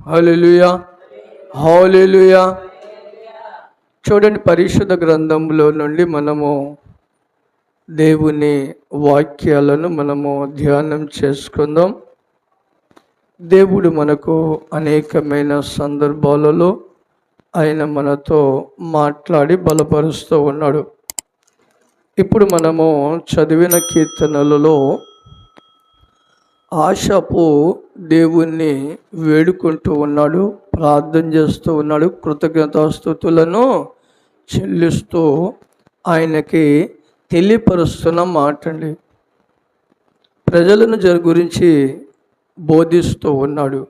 హల్లెలూయా, హల్లెలూయా. చూడండి, పరిశుద్ధ గ్రంథంలో నుండి మనము దేవుని వాక్యాలను మనము ధ్యానం చేసుకుందాం. దేవుడు మనకు అనేకమైన సందర్భాలలో ఆయన మనతో మాట్లాడి బలపరుస్తూ ఉన్నాడు. ఇప్పుడు మనము చదివిన కీర్తనలలో ఆశాపు దేవుణ్ణి వేడుకుంటూ ఉన్నాడు, ప్రార్థన చేస్తూ ఉన్నాడు, కృతజ్ఞతాస్తుతులను చెల్లిస్తూ ఆయనకి తెలియపరుస్తున్న మాట అండి. ప్రజలను గురించి బోధిస్తూ ఉన్నాడు,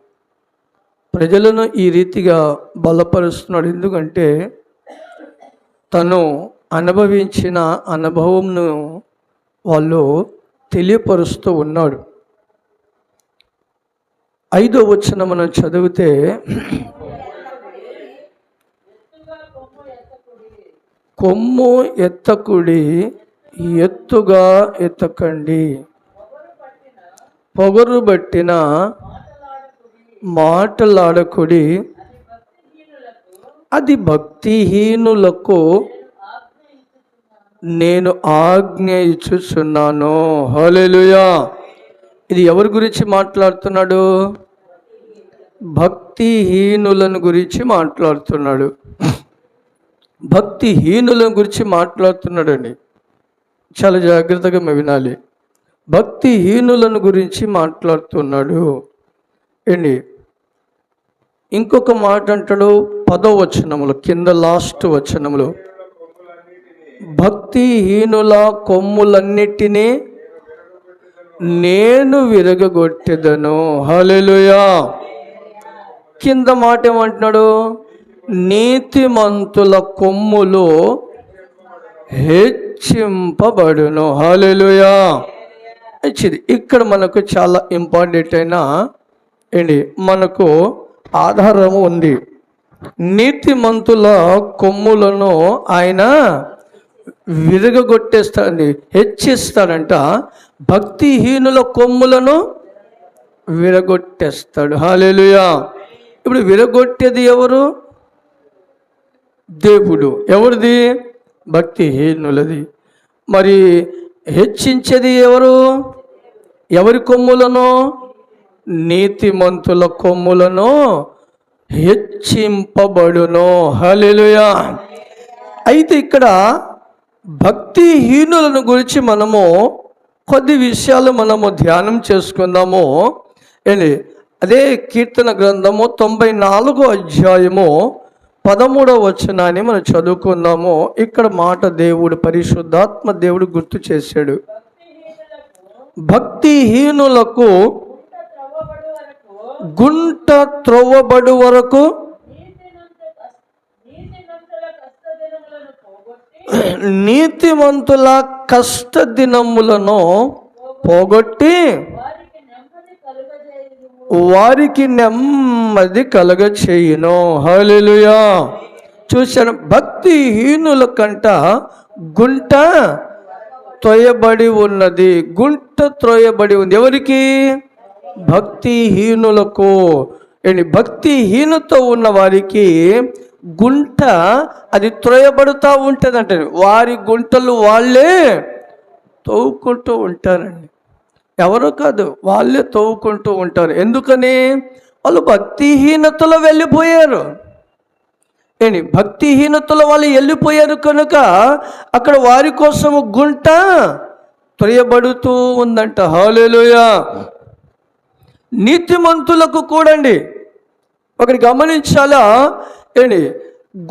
ప్రజలను ఈ రీతిగా బలపరుస్తున్నాడు. ఎందుకంటే తను అనుభవించిన అనుభవంను వాళ్ళు తెలియపరుస్తూ ఉన్నాడు. 5వ వచనం మనం చదివితే, కొమ్ము ఎత్తకుడి, ఎత్తుగా ఎత్తకండి, పొగరు బట్టిన మాటలాడకుడి, అది భక్తిహీనులకు నేను ఆజ్ఞ ఇచ్చుచున్నాను. హల్లెలూయా. ఇది ఎవరి గురించి మాట్లాడుతున్నాడు? భక్తిహీనులను గురించి మాట్లాడుతున్నాడు. భక్తిహీనులను గురించి మాట్లాడుతున్నాడండి. చాలా జాగ్రత్తగా వినాలి. భక్తిహీనులను గురించి మాట్లాడుతున్నాడు ఏంటి. ఇంకొక మాట అంటాడు 10వ వచనములో, కింద లాస్ట్ వచనములో, భక్తిహీనుల కొమ్ములన్నిటినీ నేను విరగగొట్టెదను. హల్లెలూయా. కింద మాట ఏమంటున్నాడు? నీతిమంతుల కొమ్ములు హెచ్చింపబడును. హల్లెలూయా. ఇక్కడ మనకు చాలా ఇంపార్టెంట్ అయిన ఏంటి, మనకు ఆధారము ఉంది. నీతిమంతుల కొమ్ములను ఆయన విరగగొట్టేస్తాడండి, హెచ్చిస్తాడంట. భక్తిహీనుల కొమ్ములను విరగొట్టేస్తాడు. హల్లెలూయా. ఇప్పుడు విరగొట్టేది ఎవరు? దేవుడు. ఎవరిది? భక్తిహీనులది. మరి హెచ్చించేది ఎవరు? ఎవరి కొమ్ములను? నీతిమంతుల కొమ్ములను హెచ్చింపబడును. హల్లెలూయా. అయితే ఇక్కడ భక్తిహీనులను గురించి మనము కొద్ది విషయాలు మనము ధ్యానం చేసుకుందాము. ఏంటి? అదే కీర్తన గ్రంథము 94వ అధ్యాయము 13వ వచనాన్ని మనం చదువుకుందాము. ఇక్కడ మాట దేవుడు, పరిశుద్ధాత్మ దేవుడు గుర్తు చేశాడు. భక్తిహీనులకు గుంట త్రవ్వబడు వరకు నీతిమంతుల కష్ట దినములను పోగొట్టి వారికి నెమ్మది కలుగ చేయును. హల్లెలూయా. చూశాను, భక్తిహీనుల కంట గుంట త్రొయ్యబడి ఉన్నది. గుంట త్రొయ్యబడి ఉంది. ఎవరికి? భక్తిహీనులకు. భక్తిహీనతో ఉన్న వారికి గుంట అది త్రొయ్యబడుతూ ఉంటుందంట. వారి గుంటలు వాళ్ళే తవ్వుకుంటూ ఉంటారండి. ఎవరో కాదు, వాళ్ళే తవ్వుకుంటూ ఉంటారు. ఎందుకని? వాళ్ళు భక్తిహీనతలో వెళ్ళిపోయారు. భక్తిహీనతలో వాళ్ళు వెళ్ళిపోయారు కనుక అక్కడ వారి కోసం గుంట త్రొయ్యబడుతూ ఉందంట. హల్లెలూయా. నీతిమంతులకు కూడండి ఒకటి గమనించాలా,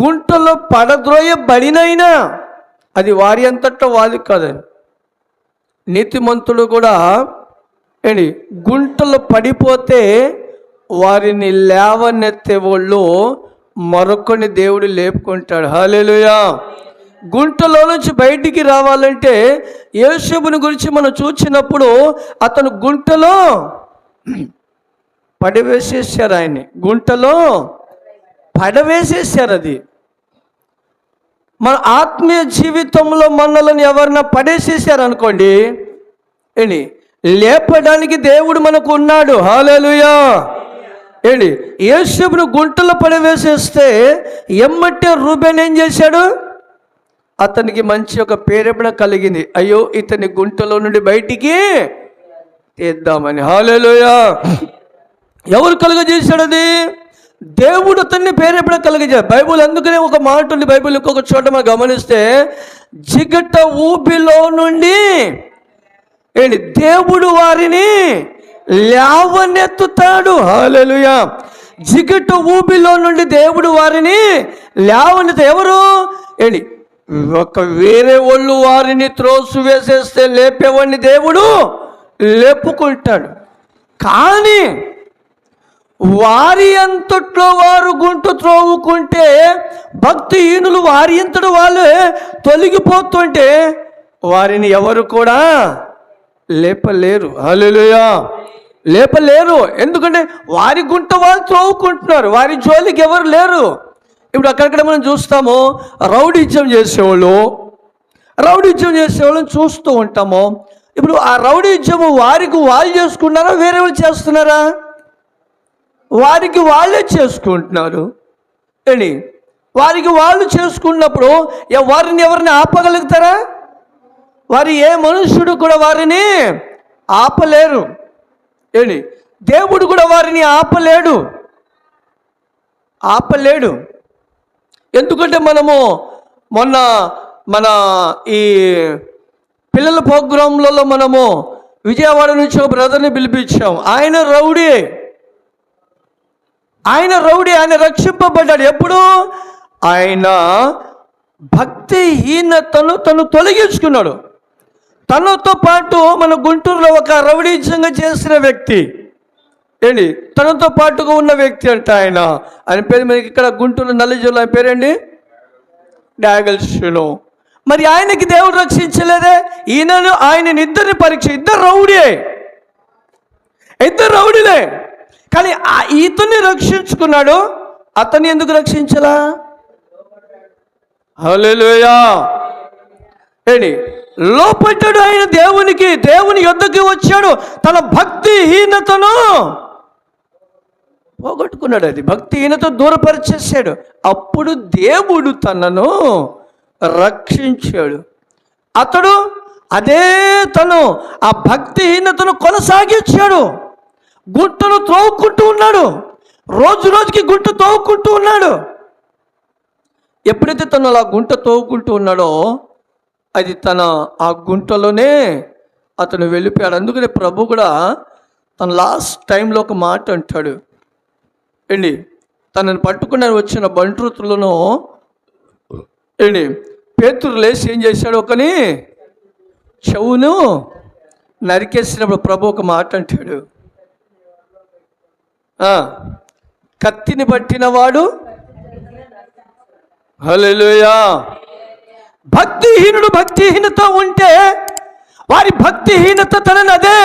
గుంటలో పడద్రోయబడినైనా అది వారి అంతటా వాది కాదండి. నీతిమంతుడు కూడా గుంటలో పడిపోతే వారిని లేవనెత్తే వాళ్ళు మరొకరిని దేవుడు లేపుకుంటాడు. హల్లెలూయా. గుంటలో నుంచి బయటికి రావాలంటే యోసేపుని గురించి మనం చూసినప్పుడు అతను గుంటలో పడవేసేసారు. ఆయన్ని గుంటలో పడవేసేసారు. అది మన ఆత్మీయ జీవితంలో మనల్ని ఎవరన్నా పడేసేసారు అనుకోండి, లేపడానికి దేవుడు మనకు ఉన్నాడు. హల్లెలూయా. ఏంటి యోసేపును గుంటలో పడవేసేస్తే ఎమ్మటే రూబేన్ ఏం చేశాడు? అతనికి మంచి ఒక పేరెపణ కలిగింది, అయ్యో ఇతని గుంటలో నుండి బయటికి తీద్దామని. హల్లెలూయా. ఎవరు కలుగజేశాడు అది? దేవుడు అతన్ని పేరెపణ కలుగజేశాడు. బైబుల్ అందుకనే ఒక మాట ఉంది, బైబుల్ ఇంకొక చోట మనం గమనిస్తే, జిగట ఊబిలో నుండి ఏంటి దేవుడు వారిని లేవనెత్తుతాడు. హల్లెలూయా. జిగట ఊబిలో నుండి దేవుడు వారిని లేవనెత్త. ఎవరు? ఏంటి ఒక వేరే వాళ్ళు వారిని త్రోసు వేసేస్తే లేపేవాడిని దేవుడు లేపుకుంటాడు. కానీ వారి అంతట్లో వారు గుంట త్రోవుకుంటే, భక్తిహీనులు వారి అంతటి వాళ్ళే తొలగిపోతుంటే వారిని ఎవరు కూడా లేపలేరు. హల్లెలూయా. లేపలేరు. ఎందుకంటే వారి గుంట వాళ్ళు త్రోవుకుంటున్నారు, వారి జోలికి ఎవరు లేరు. ఇప్పుడు అక్కడక్కడ మనం చూస్తాము, రౌడీజం చేసేవాళ్ళని చూస్తూ ఉంటాము. ఇప్పుడు ఆ రౌడీజము వారికి వాళ్ళు చేసుకున్నారా, వేరే వాళ్ళు చేస్తున్నారా? వారికి వాళ్ళే చేసుకుంటున్నారు. ఏంటి వారికి వాళ్ళు చేసుకున్నప్పుడు వారిని ఎవరిని ఆపగలుగుతారా? వారి ఏ మనుష్యుడు కూడా వారిని ఆపలేరు. ఏంటి దేవుడు కూడా వారిని ఆపలేడు. ఎందుకంటే మనము మొన్న మన ఈ పిల్లల ప్రోగ్రాంలలో మనము విజయవాడ నుంచి ఒక బ్రదర్ని పిలిపించాం. ఆయన రౌడీ, ఆయన రక్షింపబడ్డాడు. ఎప్పుడు? ఆయన భక్తిహీనతను తను తొలగించుకున్నాడు. తనతో పాటు మన గుంటూరులో ఒక రౌడీజంగా చేసిన వ్యక్తి, ఏంటి తనతో పాటుగా ఉన్న వ్యక్తి అంట. ఆయన పేరు మనకి ఇక్కడ గుంటూరు నల్లజల్లు, ఆయన పేరేంటి? డాగల్షును. మరి ఆయనకి దేవుడు రక్షించలేదే? ఆయన ఇద్దరిని పరీక్ష, ఇద్దరు రౌడీలే. కానీ ఇతన్ని రక్షించుకున్నాడు, అతన్ని ఎందుకు రక్షించలా? హల్లెలూయా. ఏంటి లోపడ్డాడు ఆయన దేవుని యొద్దకి వచ్చాడు. తన భక్తిహీనతను పోగొట్టుకున్నాడు. అది భక్తిహీనత దూరపరిచేసాడు. అప్పుడు దేవుడు తనను రక్షించాడు. తను ఆ భక్తిహీనతను కొనసాగించాడు. గుంటను త్రోవుకుంటూ ఉన్నాడు, రోజుకి గుంట తోవుకుంటూ ఉన్నాడు. ఎప్పుడైతే తను అలా గుంట తోవుకుంటూ ఉన్నాడో, అది ఆ గుంటలోనే అతను వెళ్ళిపోయాడు. అందుకనే ప్రభు కూడా తన లాస్ట్ టైంలో ఒక మాట అంటాడు. ఏంటి తనని పట్టుకుని వచ్చిన బంట్రుతులను పేతురు లేచి ఏం చేశాడు? ఒకని చెవును నరికేసినప్పుడు ప్రభు ఒక మాట అంటాడు, కత్తిని పట్టినవాడు. హల్లెలూయా. భక్తిహీనత ఉంటే వారి భక్తిహీనత తనని అదే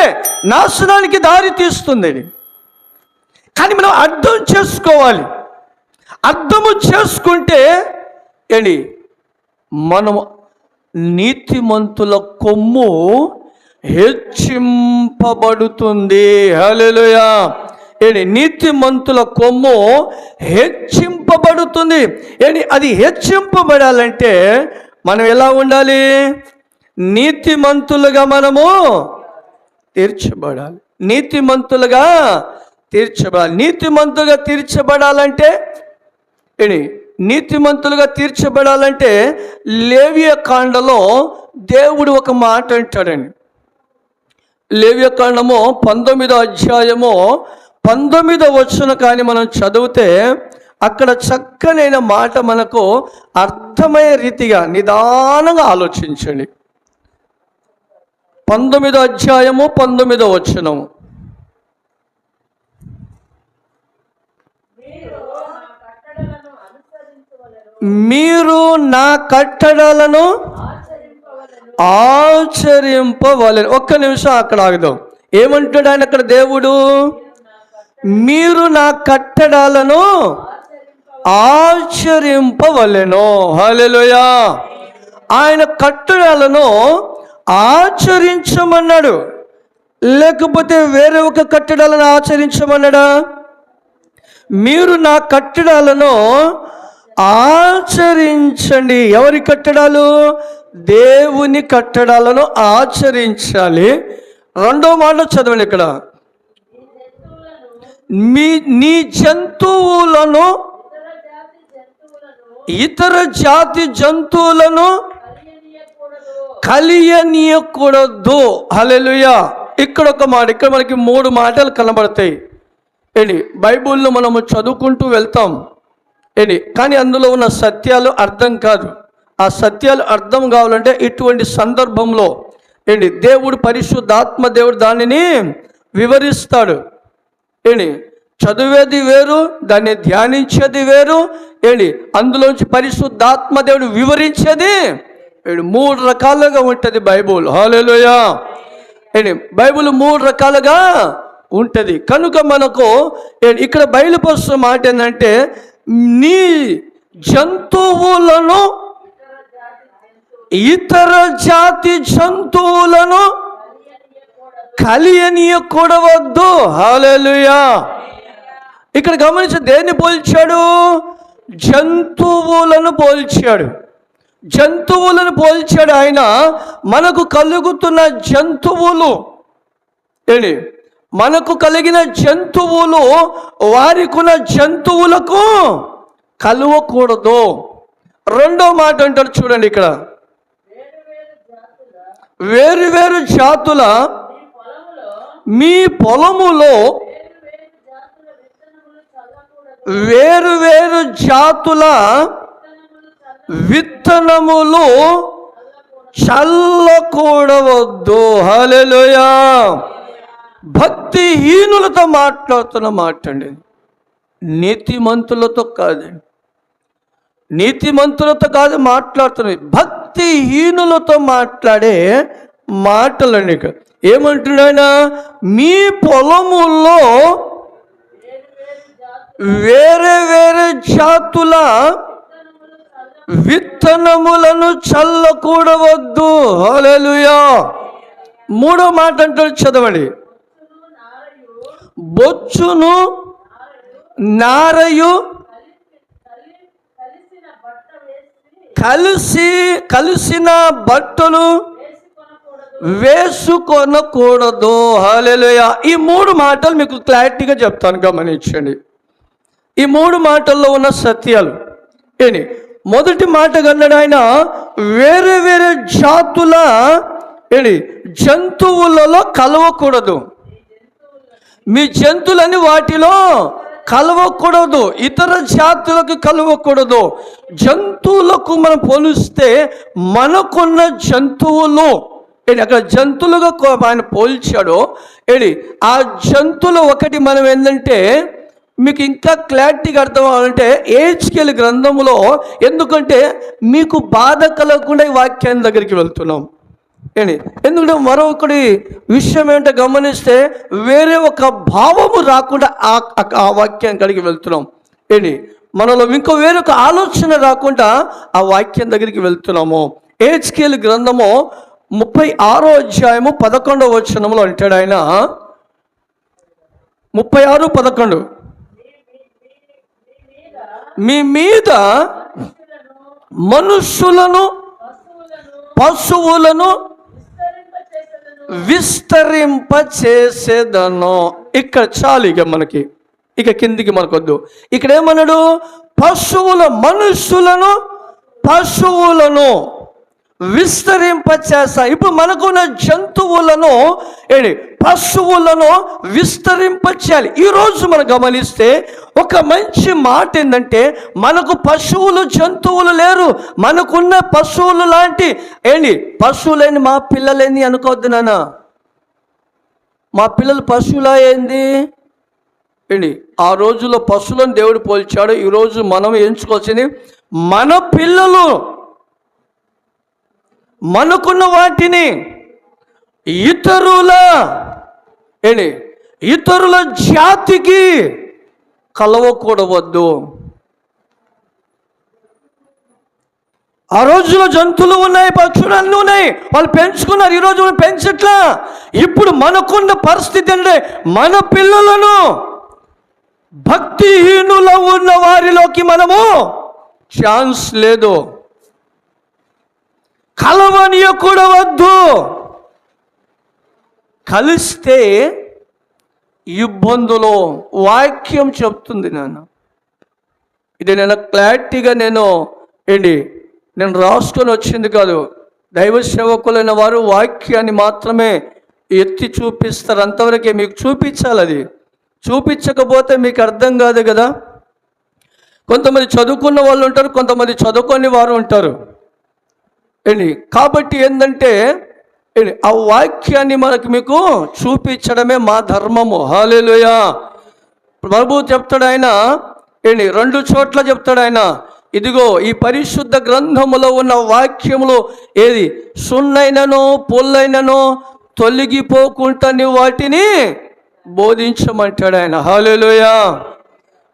నాశనానికి దారి తీస్తుంది. కానీ మనం అర్థం చేసుకోవాలి. అర్థము చేసుకుంటే మనం నీతిమంతుల కొమ్ము హెచ్చింపబడుతుంది. హల్లెలూయా. నీతిమంతుల కొమ్ము హెచ్చింపబడుతుంది. అది హెచ్చింపబడాలంటే మనం ఎలా ఉండాలి? నీతిమంతులుగా మనము తీర్చబడాలి. నీతిమంతులుగా తీర్చబడాలంటే లేవియ కాండలో దేవుడు ఒక మాట అంటాడండి. లేవియ కాండము 19వ అధ్యాయము 19వ వచనం కానీ మనం చదివితే అక్కడ చక్కనైన మాట మనకు అర్థమయ్యే రీతిగా నిదానంగా ఆలోచించండి. 19వ అధ్యాయము 19వ వచనము. మీరు నా కట్టడలను ఆచరింపవలెను. ఒక్క నిమిషం అక్కడ ఆగుదాం. ఏమంటాడు ఆయన అక్కడ? దేవుడు మీరు నా కట్టడాలను ఆచరింపవలెను. హల్లెలూయా. ఆయన కట్టడాలను ఆచరించమన్నాడు, లేకపోతే వేరే ఒక కట్టడాలను ఆచరించమన్నాడా? మీరు నా కట్టడాలను ఆచరించండి. ఎవరి కట్టడాలు? దేవుని కట్టడాలను ఆచరించాలి. రెండో మాట చదవండి ఇక్కడ. నీ జంతువులను, ఇతర జాతి జంతువులను కలియనీయకూడదు. హల్లెలూయా. ఇక్కడ ఒక మాట, ఇక్కడ మనకి 3 మాటలు కనబడతాయి. బైబిల్ను మనము చదువుకుంటూ వెళ్తాం కానీ అందులో ఉన్న సత్యాలు అర్థం కాదు. ఆ సత్యాలు అర్థం కావాలంటే ఇటువంటి సందర్భంలో దేవుడు, పరిశుద్ధాత్మ దేవుడు దానిని వివరిస్తాడు. చదివేది వేరు, దాన్ని ధ్యానించేది వేరు. అందులోంచి పరిశుద్ధాత్మ దేవుడు వివరించేది 3 రకాలుగా ఉంటుంది బైబుల్. హల్లెలూయా. బైబిల్ 3 రకాలుగా ఉంటుంది. కనుక మనకు ఇక్కడ బయలుపరుస్తున్న మాట ఏంటంటే, నీ జంతువులను, ఇతర జాతి జంతువులను కలియనీయకూడవద్దు. హల్లెలూయా. ఇక్కడ గమనించి దేన్ని పోల్చాడు? జంతువులను పోల్చాడు. జంతువులను పోల్చాడు ఆయన. మనకు కలుగుతున్న జంతువులు మనకు కలిగిన జంతువులు వారికున్న జంతువులకు కలవకూడదు. రెండో మాట అంటారు చూడండి ఇక్కడ, వేరు వేరు జాతుల మీ పొలములో వేరు వేరు జాతుల విత్తనములు చల్లకూడవద్దు. హల్లెలూయా. భక్తిహీనులతో మాట్లాడుతున్న మాట అండి, నీతిమంతులతో కాదండి. నీతిమంతులతో కాదు మాట్లాడుతున్నాయి, భక్తిహీనులతో మాట్లాడే మాటలండి. ఏమంటున్నాయన? మీ పొలముల్లో వేరే వేరే జాతుల విత్తనములను చల్లకూడవద్దు. హల్లెలూయా. మూడో మాట అంటారు చదవండి. బొచ్చును నారయు కలిసిన బట్టలు వేసుకొనకూడదు. హల్లెలూయా. ఈ 3 మాటలు మీకు క్లారిటీగా చెప్తాను, గమనించండి. ఈ 3 మాటల్లో ఉన్న సత్యాలు మొదటి మాట కన్నాడు ఆయన, వేరే వేరే జాతుల జంతువులలో కలవకూడదు. మీ జంతువులని వాటిలో కలవకూడదు, ఇతర జాతులకు కలవకూడదు. జంతువులకు మనం పోలిస్తే మనకున్న జంతువులు అక్కడ జంతువులుగా ఆయన పోల్చాడు. ఆ జంతువులు ఒకటి మనం ఏంటంటే, మీకు ఇంకా క్లారిటీగా అర్థం అవ్వాలంటే హెచ్కేల్ గ్రంథములో, ఎందుకంటే మీకు బాధ కలగకుండా ఈ వాక్యాన్ని దగ్గరికి వెళ్తున్నాం. ఎందుకంటే మరొకటి విషయం ఏంటో గమనిస్తే వేరే ఒక భావము రాకుండా ఆ వాక్యాన్ని కలిగి వెళ్తున్నాం. మనలో ఇంకో వేరొక ఆలోచన రాకుండా ఆ వాక్యం దగ్గరికి వెళ్తున్నాము. హెచ్కేల్ గ్రంథము 36వ అధ్యాయము 11వ వచనంలో అంటాడు ఆయన, 36:11, మీ మీద మనుషులను పశువులను విస్తరింపచేసేదను. ఇక్కడ చాలు, ఇక మనకి ఇక కిందికి మనకొద్దు. ఇక్కడ ఏమన్నాడు? పశువులను విస్తరింపచేస్తా. ఇప్పుడు మనకున్న జంతువులను పశువులను విస్తరింపచేయాలి. ఈరోజు మనం గమనిస్తే ఒక మంచి మాట ఏంటంటే, మనకు పశువులు జంతువులు లేరు, మనకున్న పశువులు లాంటి పశువులేని మా పిల్లలేని అనుకోవద్దు నాన్న. మా పిల్లలు పశువులా ఏంది ఆ రోజుల్లో పశువులను దేవుడు పోల్చాడు. ఈరోజు మనం ఎంచుకోవాల్సింది మన పిల్లలు, మనకున్న వాటిని ఇతరుల జాతికి కలవకూడవద్దు. ఆ రోజులో జంతువులు ఉన్నాయి, పక్షులు అన్నీ ఉన్నాయి, వాళ్ళు పెంచుకున్నారు. ఈరోజు మనం పెంచట్లా. ఇప్పుడు మనకున్న పరిస్థితి అంటే మన పిల్లలను భక్తిహీనులో ఉన్న వారిలోకి మనము ఛాన్స్ లేదు. కలవనీయకూడవద్దు. కలిస్తే ఇబ్బందులు వాక్యం చెప్తుంది. ఇది నేను క్లారిటీగా నేను రాసుకొని వచ్చింది కాదు. దైవ సేవకులైన వారు వాక్యాన్ని మాత్రమే ఎత్తి చూపిస్తారు, అంతవరకే మీకు చూపించాలి. అది చూపించకపోతే మీకు అర్థం కాదు కదా. కొంతమంది చదువుకున్న వాళ్ళు ఉంటారు, కొంతమంది చదువుకొని వారు ఉంటారు. కాబట్టి ఏంటంటే ఆ వాక్యాన్ని మీకు చూపించడమే మా ధర్మము. హల్లెలూయా. ప్రభు చెప్తాడు ఆయన, 2 చోట్ల చెప్తాడు ఆయన, ఇదిగో ఈ పరిశుద్ధ గ్రంథములో ఉన్న వాక్యములు ఏది సున్నైనను పొల్లైనను తొలగిపోకుండా నీవు వాటిని బోధించమంటాడు ఆయన. హల్లెలూయా.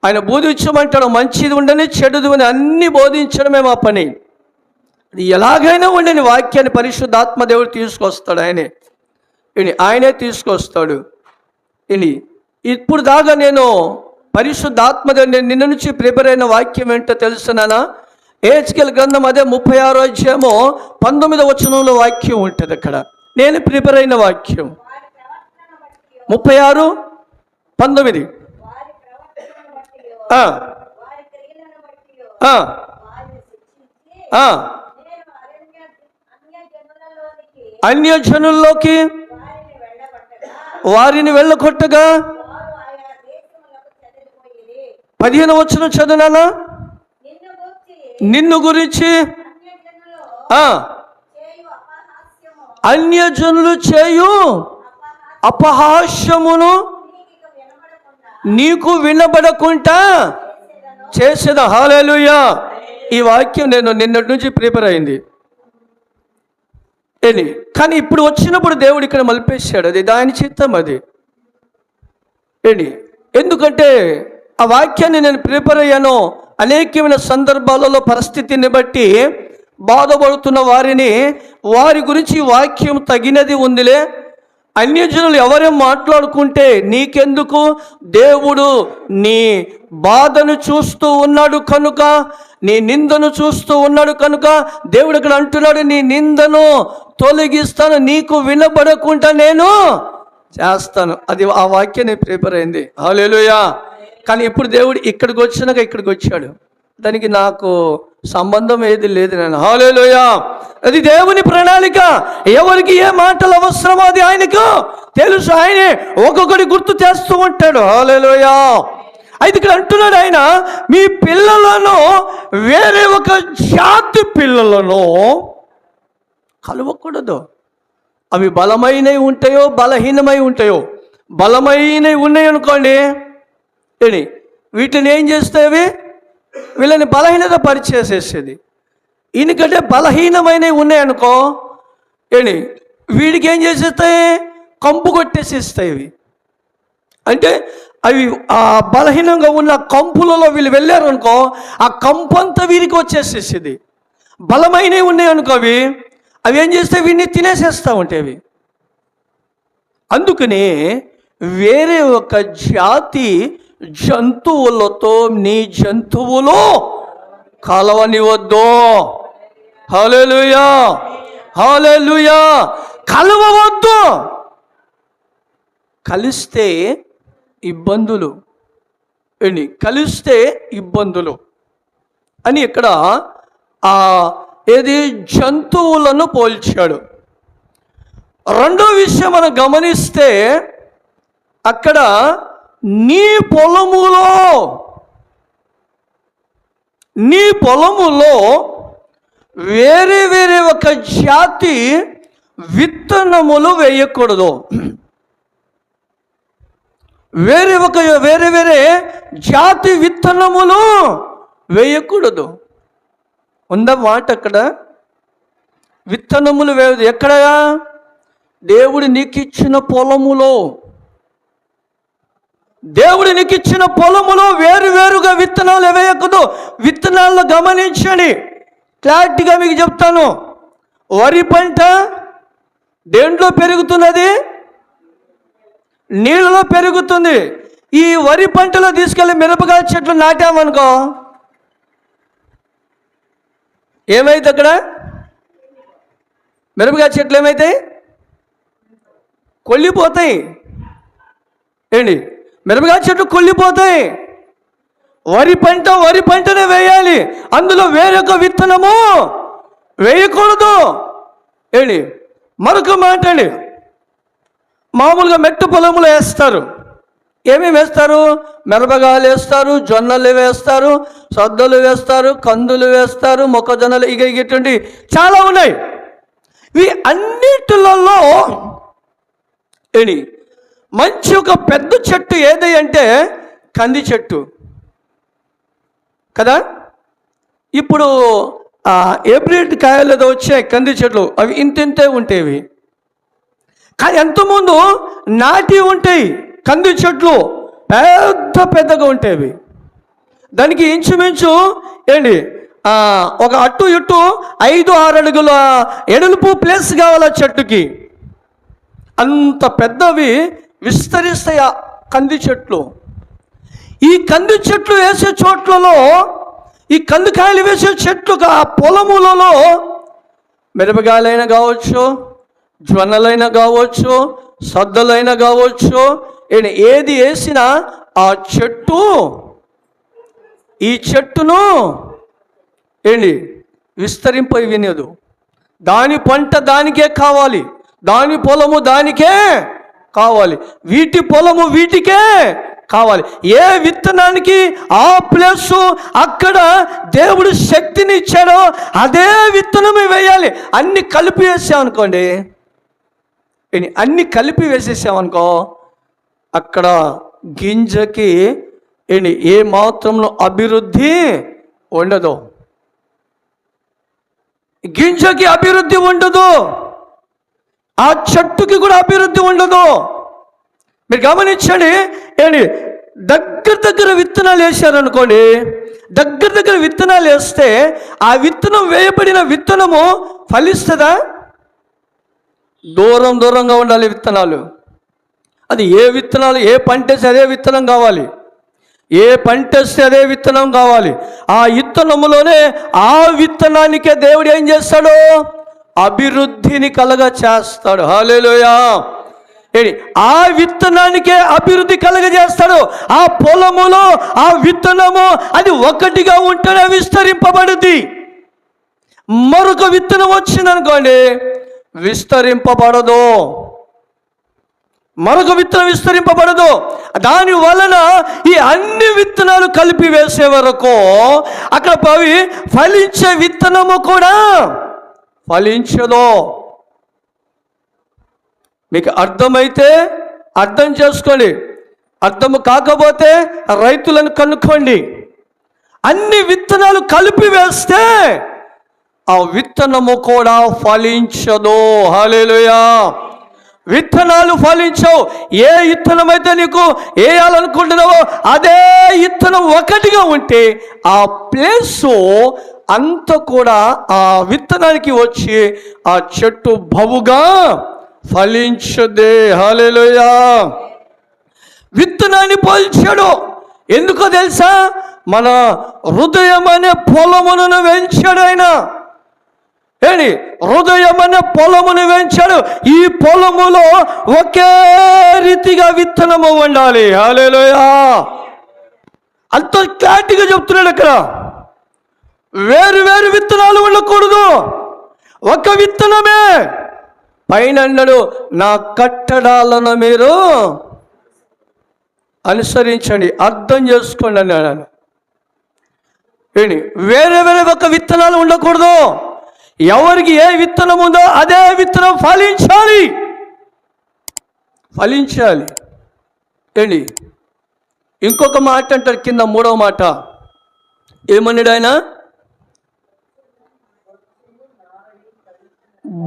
ఆయన బోధించమంటాడు. మంచిది ఉండని చెడుది అని అన్ని బోధించడమే మా పని. అది ఎలాగైనా ఉండని వాక్యాన్ని పరిశుద్ధాత్మ దేవుడు తీసుకొస్తాడు. ఆయనే తీసుకొస్తాడు. ఇప్పుడు దాకా నేను పరిశుద్ధాత్మ దేవుడు నిన్న నుంచి ప్రిపేర్ అయిన వాక్యం ఏంటో తెలుసునా? హెచ్కేల్ గ్రంథం అదే 36వ అధ్యాయము 19వ వచనంలో వాక్యం ఉంటుంది. అక్కడ నేను ప్రిపేర్ అయిన వాక్యం 36:19. అన్యజనుల్లోకి వారిని వెళ్ళగొట్టగా 15వ వచనం చదువునా? నిన్ను గురించి అన్యజనులు చేయు అపహాస్యమును నీకు వినబడకుండా చేసేదా. హల్లెలూయా. ఈ వాక్యం నేను నిన్నటి నుంచి ప్రిపేర్ అయింది. కానీ ఇప్పుడు వచ్చినప్పుడు దేవుడు ఇక్కడ మలిపేశాడు. అది దాని చిత్తం. అది ఎందుకంటే ఆ వాక్యాన్ని నేను ప్రిపేర్ అయ్యాను. అనేకమైన సందర్భాలలో పరిస్థితిని బట్టి బాధపడుతున్న వారి గురించి వాక్యం తగినది ఉందిలే. అన్యజనులు ఎవరేం మాట్లాడుకుంటే నీకెందుకు? దేవుడు నీ బాధను చూస్తూ ఉన్నాడు కనుక, నీ నిందను చూస్తూ ఉన్నాడు కనుక దేవుడు ఇక్కడ అంటున్నాడు, నీ నిందను తొలగిస్తాను, నీకు వినబడకుండా నేను చేస్తాను. అది ఆ వాక్యాన్ని ప్రిపేర్ అయింది. హల్లెలూయా. కానీ ఇప్పుడు దేవుడు ఇక్కడికి వచ్చాడు. దానికి నాకు సంబంధం ఏది లేదు. హల్లెలూయా. అది దేవుని ప్రణాళిక. ఎవరికి ఏ మాటలు అవసరమో అది ఆయనకు తెలుసు. ఆయనే ఒక్కొక్కటి గుర్తు చేస్తూ ఉంటాడు. హల్లెలూయా. అయితే ఇక్కడ అంటున్నాడు ఆయన, మీ పిల్లలను వేరే ఒక జాతి పిల్లలను కలవకూడదు. అవి బలమైనవి ఉంటాయో బలహీనమై ఉంటాయో. బలమైనవి ఉన్నాయి అనుకోండి, వీటిని ఏం చేస్తాయి? వీళ్ళని బలహీనత పరిచేసేసేది. ఎందుకంటే బలహీనమైనవి ఉన్నాయనుకో, వీడికి ఏం చేసేస్తాయి? కంపు కొట్టేసేస్తాయి. అంటే అవి ఆ బలహీనంగా ఉన్న కంపులలో వీళ్ళు వెళ్ళారనుకో, ఆ కంపు అంతా వీరికి వచ్చేసేసేది. బలమైనవి ఉన్నాయనుకో, అవి ఏం చేస్తాయి? వీడిని తినేసేస్తూ ఉంటాయి. అందుకనే వేరే ఒక జాతి జంతువులతో నీ జంతువులు కలవనివద్దు. హల్లెలూయా. హల్లెలూయా. కలవవద్దు. కలిస్తే ఇబ్బందులు అని ఇక్కడ ఏది జంతువులను పోల్చాడు. రెండో విషయం మనం గమనిస్తే అక్కడ నీ పొలములో వేరే వేరే ఒక జాతి విత్తనములు వేయకూడదు. వేరే వేరే జాతి విత్తనములు వేయకూడదు. ఉందా మాట అక్కడ? విత్తనములు వేయదు. ఎక్కడ? దేవుడు నీకు ఇచ్చిన పొలములో. దేవుడు నీకు ఇచ్చిన పొలములో వేరువేరుగా విత్తనాలు వేయకూడదు. విత్తనాలను గమనించండి. క్లారిటీగా మీకు చెప్తాను. వరి పంట దేంట్లో పెరుగుతున్నది? నీళ్ళలో పెరుగుతుంది. ఈ వరి పంటలో తీసుకెళ్ళి మిరపకాయ చెట్లు నాటామనుకో, ఏమైతే అక్కడ మిరపకాయ చెట్లు ఏమైతాయి? కొల్లిపోతాయి. ఏంటి? మిరపకాయ చెట్లు కొల్లిపోతాయి. వరి పంటనే వేయాలి, అందులో వేరొక విత్తనము వేయకూడదు. ఏంటి? మరొక మాట అండి, మామూలుగా మెట్టు పొలంలో వేస్తారు. ఏమేమి వేస్తారు? మిరపకాయలు వేస్తారు, జొన్నలు వేస్తారు, సద్దలు వేస్తారు, కందులు వేస్తారు, మొక్కజొన్నలు, ఇటువంటి చాలా ఉన్నాయి. ఇవి అన్నిటిలలో ఏంటి మంచి ఒక పెద్ద చెట్టు ఏది అంటే కంది చెట్టు కదా. ఇప్పుడు హైబ్రిడ్ కాయలు ఏదో వచ్చాయి కంది చెట్లు, అవి ఇంతే ఉంటాయి. కానీ ఎంతమంది నాటి ఉంటాయి కంది చెట్లు, పెద్దగా ఉంటాయి. దానికి ఇంచుమించు ఏంటి ఒక అటు ఇటు 5-6 అడుగుల ఎడులుపు ప్లేస్ కావాలి చెట్టుకి. అంత పెద్దవి విస్తరిస్తాయి ఆ కంది చెట్లు. ఈ కంది చెట్లు వేసే చోట్లలో, ఈ కందికాయలు వేసే చెట్లు ఆ పొలములలో మిరపకాయలైనా కావచ్చు, జొన్నలైనా కావచ్చు, సద్దలైనా కావచ్చు, ఏది వేసినా ఆ చెట్టు ఈ చెట్టును విస్తరింప వినదు. దాని పంట దానికే కావాలి, దాని పొలము దానికే కావాలి, వీటి పొలము వీటికే కావాలి. ఏ విత్తనానికి ఆ ప్లేసు అక్కడ దేవుడు శక్తిని ఇచ్చాడో అదే విత్తనమే వేయాలి. అన్ని కలిపి వేసామనుకోండి, అన్ని కలిపి వేసేసామనుకో, అక్కడ గింజకి ఏ మాత్రంలో అభివృద్ధి ఉండదు. గింజకి అభివృద్ధి ఉండదు, ఆ చెట్టుకి కూడా అభివృద్ధి ఉండదు. మీరు గమనించండి. దగ్గర విత్తనాలు వేసారనుకోండి, దగ్గర విత్తనాలు వేస్తే ఆ విత్తనం వేయబడిన విత్తనము ఫలిస్తుందా? దూరంగా ఉండాలి విత్తనాలు. అది ఏ విత్తనాలు, ఏ పంట వేస్తే అదే విత్తనం కావాలి, ఏ పంట వేస్తే అదే విత్తనం కావాలి. ఆ విత్తనములోనే ఆ విత్తనానికే దేవుడు ఏం చేస్తాడు? అభివృద్ధిని కలగ చేస్తాడు. హల్లెలూయా. ఆ విత్తనానికే అభివృద్ధి కలగజేస్తాడు. ఆ పొలములో ఆ విత్తనము అది ఒకటిగా ఉంటేనే విస్తరింపబడుద్ది. మరొక విత్తనం వచ్చిందనుకోండి, విస్తరింపబడదు. మరొక విత్తనం విస్తరింపబడదు. దాని వలన ఈ అన్ని విత్తనాలు కలిపి వేసే వరకు అక్కడ ఫలించే విత్తనము కూడా ఫలించదు. మీకు అర్థమైతే అర్థం చేసుకోండి, అర్థము కాకపోతే రైతులను కనుక్కోండి. అన్ని విత్తనాలు కలిపి వేస్తే ఆ విత్తనము కూడా ఫలించదు. హల్లెలూయా. విత్తనాలు ఫలించవు. ఏ విత్తనం అయితే నీకు వేయాలనుకుంటున్నావో అదే విత్తనం ఒకటిగా ఉంటే ఆ ప్లేసు అంతా కూడా ఆ విత్తనానికి వచ్చి ఆ చెట్టు బహుగా ఫలించదే. హల్లెలూయా. విత్తనాన్ని పోల్చాడు. ఎందుకో తెలుసా? మన హృదయం అనే పొలమును పెంచాడు ఆయన. హృదయం అనే పొలమును పెంచాడు. ఈ పొలములో ఒకే రీతిగా విత్తనము ఉండాలి. హల్లెలూయా. అంత క్లారిటీగా చెప్తున్నాడు అక్కడ. వేరు విత్తనాలు ఉండకూడదు, ఒక విత్తనమే. పైన అన్నాడు, నా కట్టడాలను మీరు అనుసరించండి, అర్థం చేసుకోండి అన్నాడు. వేరే ఒక విత్తనాలు ఉండకూడదు. ఎవరికి ఏ విత్తనం ఉందో అదే విత్తనం ఫలించాలి. ఇంకొక మాట అంటారు కింద, 3వ మాట ఏమన్నాడు ఆయన?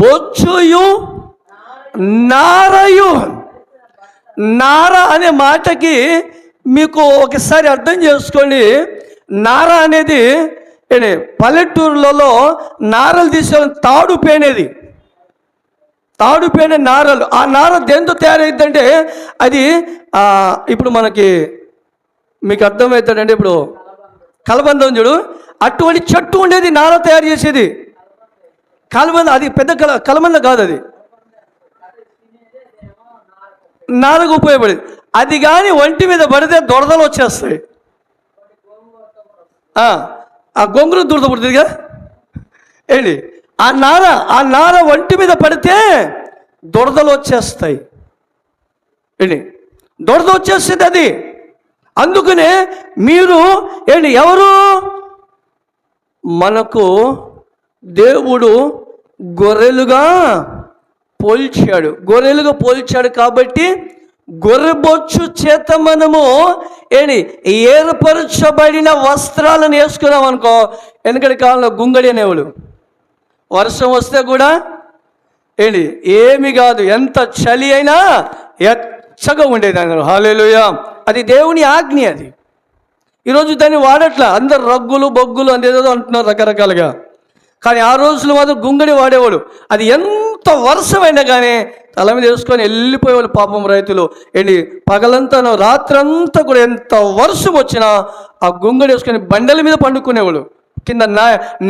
బొచ్చుయు నారయు. నార అనే మాటకి మీకు ఒకసారి అర్థం చేసుకోండి. నార అనేది పల్లెటూరులలో నారలు తీసేవాళ్ళని తాడు తాడుపైన నారలు. ఆ నార దేంతో తయారైద్దంటే అది ఇప్పుడు మనకి మీకు అర్థమవుతాడంటే ఇప్పుడు కలబందం చూడు, అటువంటి చెట్టు ఉండేది నార తయారు చేసేది కలబంద. అది పెద్ద కలబంద కాదు, అది నారకు ఉపయోగపడేది. అది కానీ ఒంటి మీద పడితే దొరదలు వచ్చేస్తాయి. ఆ గొంగురు దురద పుడుతుందిగా ఏంటి, ఆ నార ఒంటి మీద పడితే దొరదలు వచ్చేస్తాయి. ఏంటి, దొరద వచ్చేస్తుంది అది. అందుకనే మీరు ఏంటి, ఎవరు మనకు దేవుడు గొర్రెలుగా పోల్చాడు కాబట్టి గొర్రెబొచ్చు చేత మనము ఏర్పరచబడిన వస్త్రాలను వేసుకున్నాం అనుకో. ఎందుకంటే కాలంలో గుంగడి అనేవాడు, వర్షం వస్తే కూడా ఏమి కాదు, ఎంత చలి అయినా ఎచ్చగా ఉండేది అన్నారు. హల్లెలూయా. అది దేవుని ఆజ్ఞ. అది ఈరోజు దాన్ని వాడట్లా, అందరు రగ్గులు బొగ్గులు అందేదో అంటున్నారు రకరకాలుగా. కానీ ఆ రోజులు మాత్రం గుంగడి వాడేవాడు. అది ఎంత వర్షమైనా కానీ తల మీద వేసుకొని వెళ్ళిపోయేవాళ్ళు పాపం రైతులు. పగలంతా రాత్రంతా కూడా ఎంత వర్షం వచ్చినా ఆ గుంగడి వేసుకొని బండల మీద పండుకునేవాడు. కింద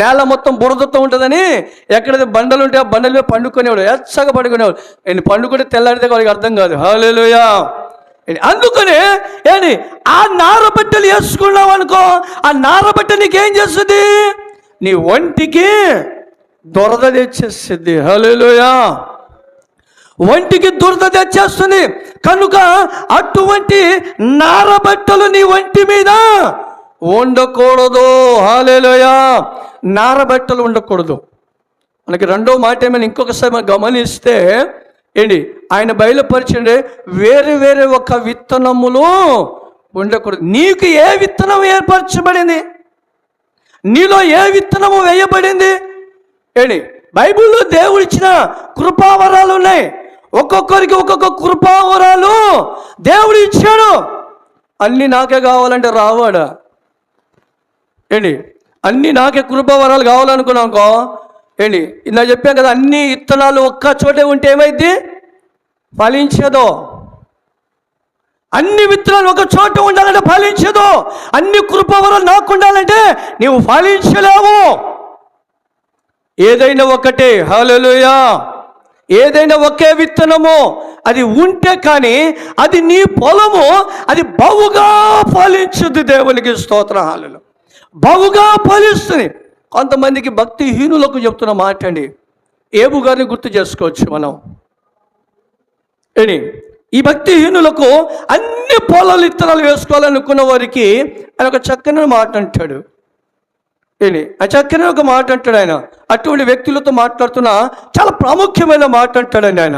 నేల మొత్తం బురదతో ఉంటుందని ఎక్కడైతే బండలు ఉంటే ఆ బండల మీద పండుకునేవాడు, ఎచ్చగా పండుకునేవాడు. పండుకుంటే తెల్లారితే వాడికి అర్థం కాదు. హల్లెలూయా. అందుకనే ఆ నార బట్టలు వేసుకున్నావు అనుకో, ఆ నార బట్ట నీకేం చేస్తుంది, నీ ఒంటికి దురద తెచ్చేస్తుంది. హల్లెలూయా. ఒంటికి దురద తెచ్చేస్తుంది. కనుక అటువంటి నార బట్టలు నీ ఒంటి మీద ఉండకూడదు. హల్లెలూయా. నార బట్టలు ఉండకూడదు. మనకి రెండో మాట ఏమైనా ఇంకొకసారి మనం గమనిస్తే ఆయన బయలుపరిచండి, వేరే ఒక విత్తనములు ఉండకూడదు. నీకు ఏ విత్తనం ఏర్పరచబడింది, నీలో ఏ విత్తనము వేయబడింది? బైబిల్లో దేవుడు ఇచ్చిన కృపావరాలు ఉన్నాయి. ఒక్కొక్కరికి ఒక్కొక్క కృపావరాలు దేవుడు ఇచ్చాడు. అన్నీ నాకే కావాలంటే రావాడా? అన్నీ నాకే కృపావరాలు కావాలనుకున్నానుకో ఇలా చెప్పాం కదా, అన్ని విత్తనాలు ఒక్క చోటే ఉంటే ఏమైంది, ఫలించదు. అన్ని విత్తనాలు ఒక చోట ఉండాలంటే ఫలించదు. అన్ని కృపావరాలు నాకు ఉండాలంటే నీవు ఫలించలేవు. ఏదైనా ఒకటే. హల్లెలూయా. ఏదైనా ఒకే విత్తనము అది ఉంటే కానీ అది నీ పొలము అది బహుగా ఫలించుద్ది. దేవునికి స్తోత్రం. హల్లెలూయా. బహుగా ఫలిస్తుంది. కొంతమందికి భక్తిహీనులకు చెప్తున్న మాట అండి. ఏబు గారిని గుర్తు చేసుకోవచ్చు మనం. ఈ భక్తిహీనులకు అన్ని పొలాలు విత్తనాలు వేసుకోవాలనుకున్న వారికి ఆయన ఒక చక్కని మాట అంటాడు. ఆ చక్కని ఒక మాట అంటాడు ఆయన. అటువంటి వ్యక్తులతో మాట్లాడుతున్న చాలా ప్రాముఖ్యమైన మాట అంటాడండి ఆయన.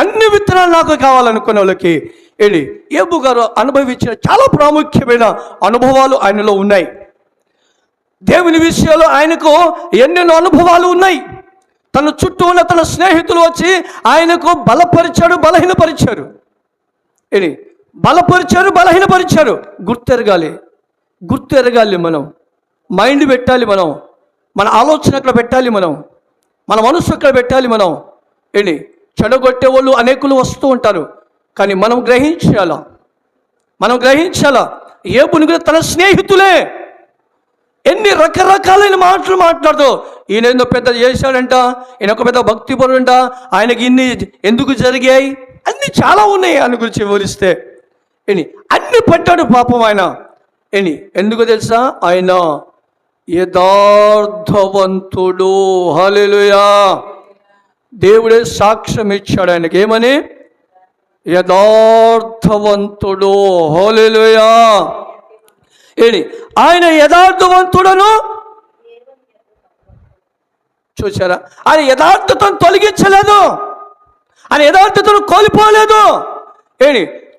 అన్ని విత్తనాలు నాకు కావాలనుకున్న వాళ్ళకి ఏబు గారు అనుభవించిన చాలా ప్రాముఖ్యమైన అనుభవాలు ఆయనలో ఉన్నాయి. దేవుని విషయంలో ఆయనకు ఎన్నెన్నో అనుభవాలు ఉన్నాయి. తన చుట్టూ ఉన్న తన స్నేహితులు వచ్చి ఆయనకు బలపరిచారు, బలహీనపరిచారు. బలహీనపరిచారు. గుర్తెరగాలి మనం. మైండ్ పెట్టాలి మనం. మన ఆలోచన అక్కడ పెట్టాలి మనం. మన మనసు అక్కడ పెట్టాలి మనం. చెడగొట్టే వాళ్ళు అనేకులు వస్తూ ఉంటారు. కానీ మనం గ్రహించాలా. ఏబుని కూడా తన స్నేహితులే ఎన్ని రకరకాలైన మాటలు మాట్లాడుతూ, ఈయన ఏదో పెద్ద చేశాడంట, ఈయన ఒక పెద్ద భక్తిపరుడంట, ఆయనకి ఇన్ని ఎందుకు జరిగాయి, అన్నీ చాలా ఉన్నాయి ఆయన గురించి వివరిస్తే. అన్ని పట్టాడు పాపం ఆయన. ఎందుకు తెలుసా, ఆయన యథార్థవంతుడు. హల్లెలూయా. దేవుడే సాక్ష్యం ఇచ్చాడు ఆయనకి. ఏమని? యథార్థవంతుడు. హల్లెలూయా. ఆయన యథార్థవంతుడను. చూసారా, ఆయన యథార్థతను తొలగించలేదు, ఆయన యథార్థతను కోల్పోలేదు.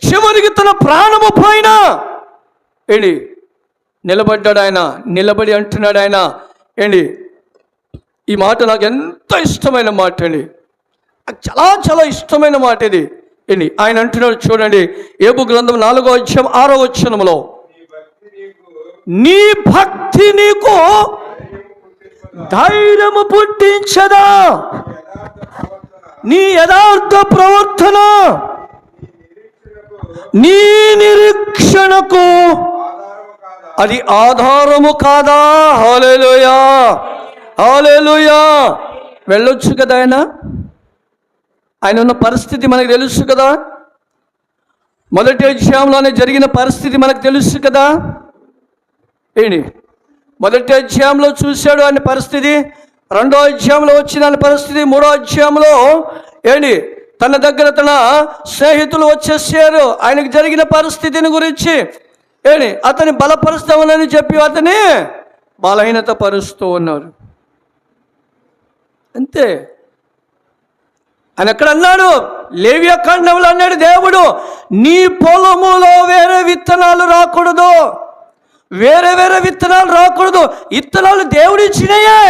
చివరికి తన ప్రాణము పోయినా నిలబడ్డాడు ఆయన. నిలబడి అంటున్నాడు ఆయన. ఈ మాట నాకు ఎంత ఇష్టమైన మాట అండి, చాలా చాలా ఇష్టమైన మాట ఇది. ఆయన అంటున్నాడు చూడండి, ఏబు గ్రంథం 4వ అధ్యాయం 6వ వచనములో, నీ భక్తి నీకు ధైర్యము పుట్టించదా. నీ యథార్థ ప్రవర్తన నీ నిరీక్షణకు అది ఆధారము కాదా? హల్లెలూయా, హల్లెలూయా. వెళ్ళొచ్చు కదా ఆయన ఉన్న పరిస్థితి మనకు తెలుసు కదా. మొదటి అధ్యాయంలోనే జరిగిన పరిస్థితి మనకు తెలుసు కదా. ఏంటి మొదటి అధ్యాయంలో చూశాడు ఆయన పరిస్థితి, రెండో అధ్యాయంలో వచ్చిన ఆయన పరిస్థితి, మూడో అధ్యాయంలో ఏంటి తన దగ్గర తన స్నేహితులు వచ్చేసారు. ఆయనకు జరిగిన పరిస్థితిని గురించి ఏంటి అతని బలపరుస్తామని చెప్పి అతని బలహీనత పరుస్తూ ఉన్నారు. అంతే. ఆయన ఎక్కడ అన్నాడు? లేవియకాండంలో అన్నాడు దేవుడు, నీ పొలములో వేరే విత్తనాలు రాకూడదు, వేరే వేరే విత్తనాలు రాకూడదు. విత్తనాలు దేవుడు ఇచ్చినాయే,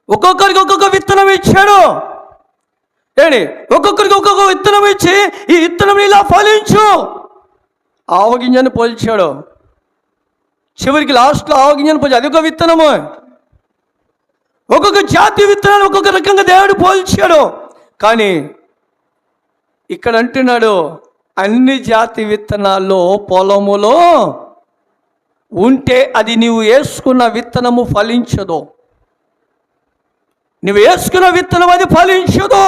ఒక్కొక్కరికి ఒక్కొక్క విత్తనం ఇచ్చాడు. ఏంటి ఒక్కొక్కరికి ఒక్కొక్క విత్తనం ఇచ్చి ఈ విత్తనం ఇలా ఫలించు ఆవగింజను పోల్చాడు. చివరికి లాస్ట్లో ఆవగింజను పోల్చి అది ఒక విత్తనము. ఒక్కొక్క జాతి విత్తనాలు ఒక్కొక్క రకంగా దేవుడు పోల్చాడు. కానీ ఇక్కడ అంటున్నాడు, అన్ని జాతి విత్తనాల్లో పొలములో ఉంటే అది నీవు వేసుకున్న విత్తనము ఫలించదు. నువ్వు వేసుకున్న విత్తనం అది ఫలించదు.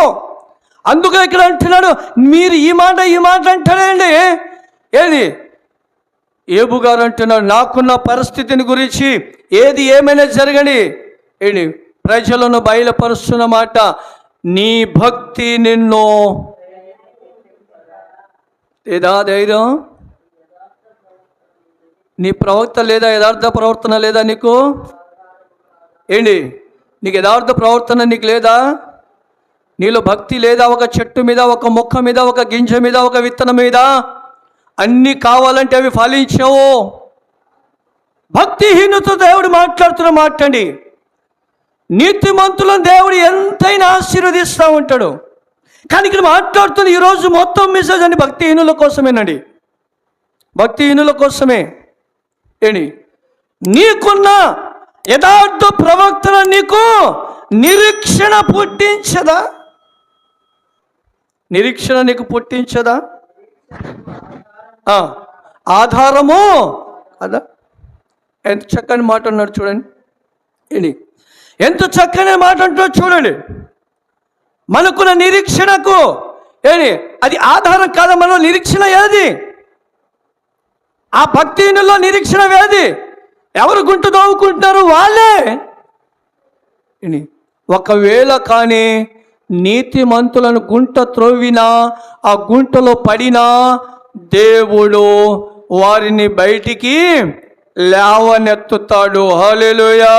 అందుకే ఇక్కడ అంటున్నాడు, మీరు ఈ మాట అంటారండి. ఏది ఏబు గారు అంటున్నాడు, నాకున్న పరిస్థితిని గురించి ఏది ఏమైనా జరగని ఏంటి ప్రజలను బయలుపరుస్తున్న మాట, నీ భక్తి నిన్ను లేదా ధైర్యం, నీ ప్రవక్త లేదా యథార్థ ప్రవర్తన లేదా నీకు? ఏంటి నీకు యథార్థ ప్రవర్తన నీకు లేదా? నీలో భక్తి లేదా? ఒక చెట్టు మీద, ఒక మొక్క మీద, ఒక గింజ మీద, ఒక విత్తనం మీద అన్నీ కావాలంటే అవి ఫలించవు. భక్తిహీనతో దేవుడు మాట్లాడుతున్న మాటండి. నీతిమంతులను దేవుడు ఎంతైనా ఆశీర్వదిస్తూ ఉంటాడు. కానీ ఇక్కడ మాట్లాడుతున్న ఈరోజు మొత్తం మెసేజ్ అండి భక్తిహీనుల కోసమేనండి, భక్తిహీనుల కోసమే. ఏంటి నీకున్న యథార్థ ప్రవక్తన నీకు నిరీక్షణ పుట్టించదా? నిరీక్షణ నీకు పుట్టించదా? ఆధారము కదా. ఎంత చక్కని మాట అన్నాడు చూడండి. ఏంటి ఎంత చక్కని మాట అంటున్నాడు చూడండి. మనకున్న నిరీక్షణకు ఏంటి అది ఆధారం కాదా? మన నిరీక్షణ ఏది? ఆ భక్తిహీనుల్లో నిరీక్షణ ఏది? ఎవరు గుంట దోవుకుంటారు? వాళ్ళే. ఒకవేళ కానీ నీతిమంతులను గుంట త్రోవినా, ఆ గుంటలో పడినా దేవుడు వారిని బయటికి లేవనెత్తుతాడు. హల్లెలూయా.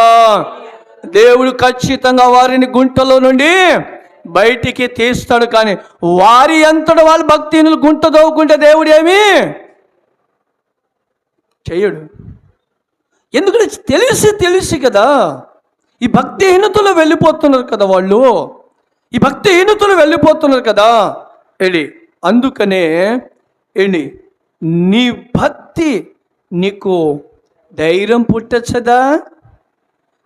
దేవుడు ఖచ్చితంగా వారిని గుంటలో నుండి బయటికి తీస్తాడు. కానీ వారి అంతటా వాళ్ళు భక్తిహీనులు గుంట దోవుకుంటే దేవుడు ఏమి చెయ్యడు. ఎందుకంటే తెలిసి కదా ఈ భక్తిహీనతలో వెళ్ళిపోతున్నారు కదా వాళ్ళు, ఈ భక్తిహీనతలో వెళ్ళిపోతున్నారు కదా. అందుకనే నీ భక్తి నీకు ధైర్యం పుట్టచ్చదా?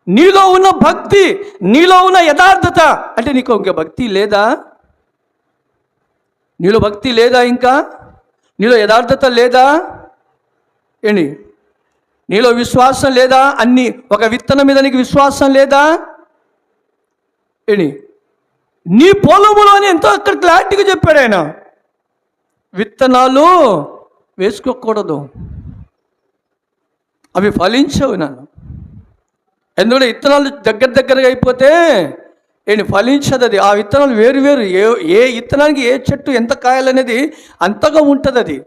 నీలో ఉన్న భక్తి, నీలో ఉన్న యథార్థత అంటే నీకు ఇంకా భక్తి లేదా? నీలో భక్తి లేదా? ఇంకా నీలో యథార్థత లేదా? నీలో విశ్వాసం లేదా? అన్ని ఒక విత్తనం మీద నీకు విశ్వాసం లేదా? నీ పొలములోని ఎంతో అక్కడ క్లారిటీగా చెప్పాడు ఆయన, విత్తనాలు వేసుకోకూడదు, అవి ఫలించవు నన్ను. ఎందుకంటే విత్తనాలు దగ్గరగా అయిపోతే ఫలించదు. అది ఆ విత్తనాలు వేరు ఏ విత్తనానికి ఏ చెట్టు ఎంత కాయాలనేది అంతగా ఉంటుంది అది.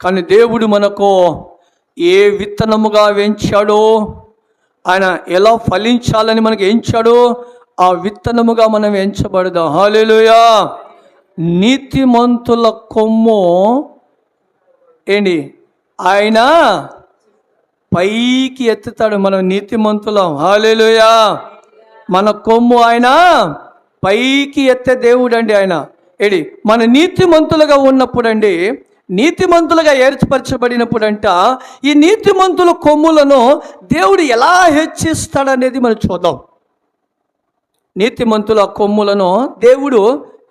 కానీ దేవుడు మనకు ఏ విత్తనముగా వెంచాడో, ఆయన ఎలా ఫలించాలని మనకు ఎంచాడో ఆ విత్తనముగా మనం ఎంచబడదాం. హల్లెలూయా. నీతిమంతుల కొమ్ము ఆయన పైకి ఎత్తుతాడు. మనం నీతిమంతులం. హల్లెలూయా. మన కొమ్ము ఆయన పైకి ఎత్తే దేవుడు అండి ఆయన. మన నీతిమంతులుగా ఉన్నప్పుడు అండి, నీతిమంతులుగా ఏర్పరచబడినప్పుడు అంట ఈ నీతిమంతుల కొమ్ములను దేవుడు ఎలా హెచ్చిస్తాడనేది మనం చూద్దాం. నీతిమంతుల కొమ్ములను దేవుడు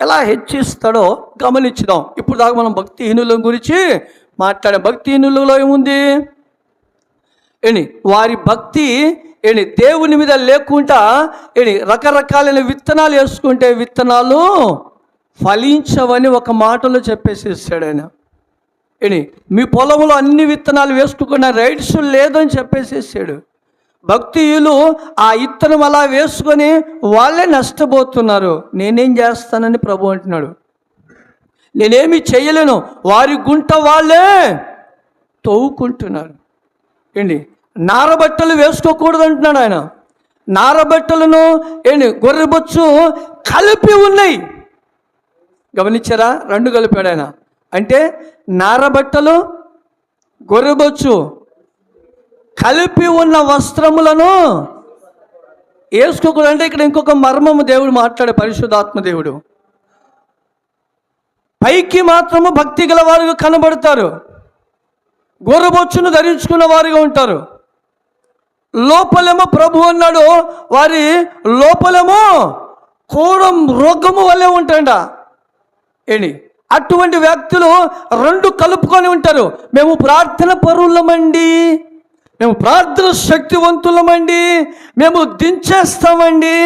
ఎలా హెచ్చిస్తాడో గమనించుదాం. ఇప్పుడు దాకా మనం భక్తిహీనుల గురించి మాట్లాడే. భక్తిహీనులలో ఏముంది? వారి భక్తి దేవుని మీద లేకుండా రకరకాలైన విత్తనాలు వేసుకుంటే విత్తనాలు ఫలించవని ఒక మాటలో చెప్పేసేసాడు ఆయన. మీ పొలంలో అన్ని విత్తనాలు వేసుకోకుండా రైట్స్ లేదని చెప్పేసేసాడు. భక్తియులు ఆ ఇత్తనం అలా వేసుకొని వాళ్ళే నష్టపోతున్నారు. నేనేం చేస్తానని ప్రభు అంటున్నాడు. నేనేమి చేయలేను, వారి గుంట వాళ్ళే తవ్వుకుంటున్నారు. నారబట్టలు వేసుకోకూడదు అంటున్నాడు ఆయన. నారబట్టలను గొర్రెబొచ్చు కలిపి ఉన్నాయి. గమనించారా? రెండు కలిపాడు ఆయన. అంటే నారబట్టలు గొర్రెబొచ్చు కలిపి ఉన్న వస్త్రములను వేసుకోకూడదు. అంటే ఇక్కడ ఇంకొక మర్మము దేవుడు మాట్లాడే, పరిశుద్ధాత్మ దేవుడు. పైకి మాత్రము భక్తి గల వారుగా కనబడతారు, గొర్రెబొచ్చును ధరించుకున్న వారుగా ఉంటారు. లోపలేమో ప్రభు అన్నాడు, వారి లోపలేమో కోరం రోగము వల్లే ఉంటాడ. అటువంటి వ్యక్తులు రెండు కలుపుకొని ఉంటారు. మేము ప్రార్థన పరులమండి, మేము ప్రార్థన శక్తివంతులమండి, మేము దించేస్తామండి,